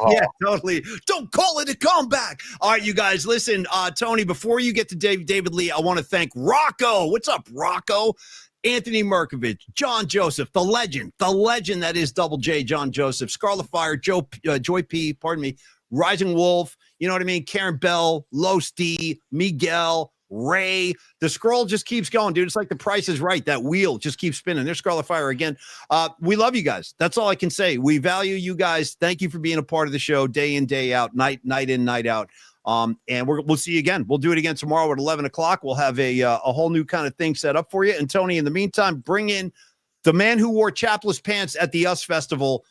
Yeah, totally. Don't call it a comeback. All right, you guys, listen. Tony, before you get to David Lee, I want to thank Rocco. What's up, Rocco? Anthony Merkovich, John Joseph, the legend that is Double J, John Joseph, Scarlet Fire, Joy P, pardon me, Rising Wolf, you know what I mean? Karen Bell, Los D, Miguel, Ray. The scroll just keeps going, dude. It's like the Price is Right. That wheel just keeps spinning. There's Scarlet Fire again. We love you guys. That's all I can say. We value you guys. Thank you for being a part of the show day in, day out, night in, night out. And we'll see you again. We'll do it again tomorrow at 11 o'clock. We'll have a whole new kind of thing set up for you. And Tony, in the meantime, bring in the man who wore chapless pants at the US Festival,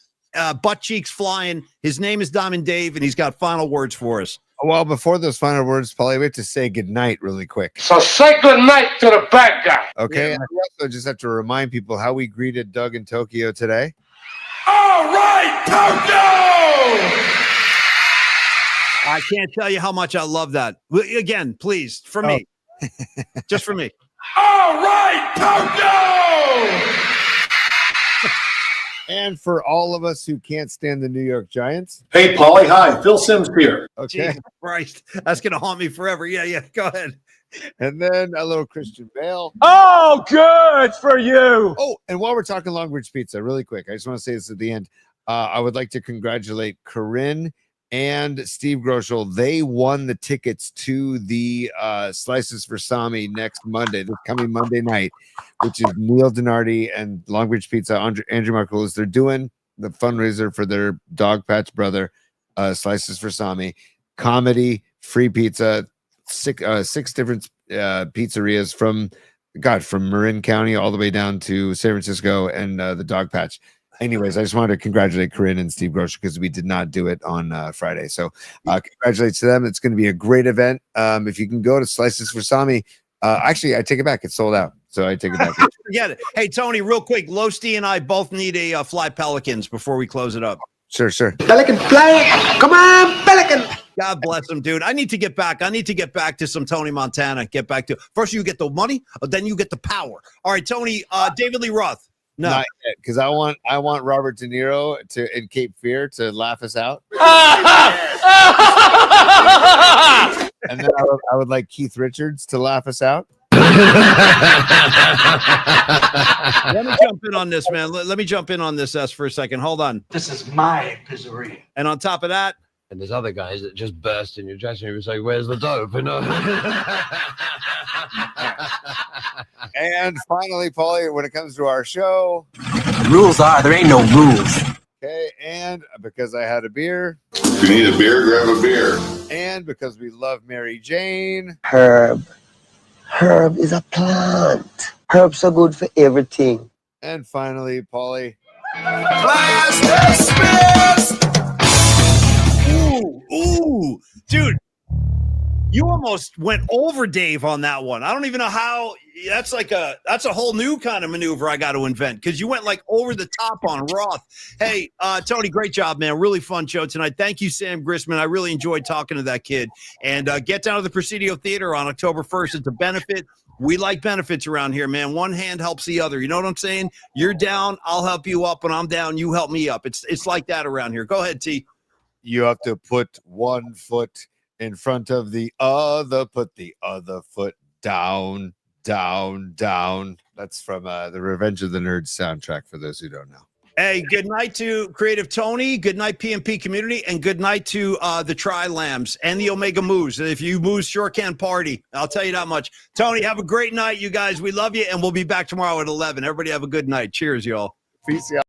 butt cheeks flying. His name is Diamond Dave, and he's got final words for us. Well, before those final words, Paulie, we have to say goodnight really quick. So say goodnight to the bad guy. Okay. Yeah. And we also just have to remind people how we greeted Doug in Tokyo today. All right, Tokyo! I can't tell you how much I love that. Again, please, for me. Just for me. All right, Tokyo! And for all of us who can't stand the New York Giants. Hey, Paulie. Hi, Phil Simms here. Okay. Jesus Christ. That's going to haunt me forever. Yeah. Go ahead. And then a little Christian Bale. Oh, good for you. Oh, and while we're talking Long Bridge Pizza, really quick, I just want to say this at the end. I would like to congratulate Corinne and Steve Groschel. They won the tickets to the Slices for Sami next Monday, this coming Monday night, which is Neil Donardi and Long Bridge Pizza, Andrew Marcolis. They're doing the fundraiser for their dog patch brother, Slices for Sami. Comedy, free pizza, six different pizzerias from Marin County all the way down to San Francisco and the dog patch. Anyways, I just wanted to congratulate Corinne and Steve Grosch because we did not do it on Friday. So congratulations to them. It's going to be a great event. If you can go to Slices for Sami, actually, I take it back. It's sold out. So I take it back. Forget it. Hey, Tony, real quick. Losty and I both need a Fly Pelicans before we close it up. Sure. Pelican fly. Come on, Pelican. God bless him, dude. I need to get back to some Tony Montana. Get back to first you get the money, then you get the power. All right, Tony, David Lee Roth. No, not yet, because I want Robert De Niro in Cape Fear to laugh us out. And then I would like Keith Richards to laugh us out. Let me jump in on this, man. Let me jump in on this, S, for a second. Hold on. This is my pizzeria. And on top of that, and there's other guys that just burst in your dressing room and say, "Where's the dope?" You know? And finally, Paulie, when it comes to our show, The rules are there ain't no rules. okay, and because I had a beer, If you need a beer, grab a beer. and because we love Mary Jane, Herb. Herb is a plant. Herbs are good for everything. and finally, Paulie. Class dismissed. Dude, you almost went over Dave on that one. I don't even know how. That's a whole new kind of maneuver I got to invent because you went like over the top on Roth. Hey, Tony, great job, man. Really fun show tonight. Thank you, Sam Grisman. I really enjoyed talking to that kid. And get down to the Presidio Theater on October 1st. It's a benefit. We like benefits around here, man. One hand helps the other. You know what I'm saying? You're down, I'll help you up. When I'm down, you help me up. It's like that around here. Go ahead, T. You have to put one foot in front of the other, put the other foot down, down, down. That's from the Revenge of the Nerds soundtrack, for those who don't know. Hey, good night to Creative Tony. Good night, PMP community. And good night to the Tri-Lambs and the Omega Moose. If you moose, sure can party. I'll tell you that much. Tony, have a great night, you guys. We love you, and we'll be back tomorrow at 11. Everybody have a good night. Cheers, y'all. Peace out.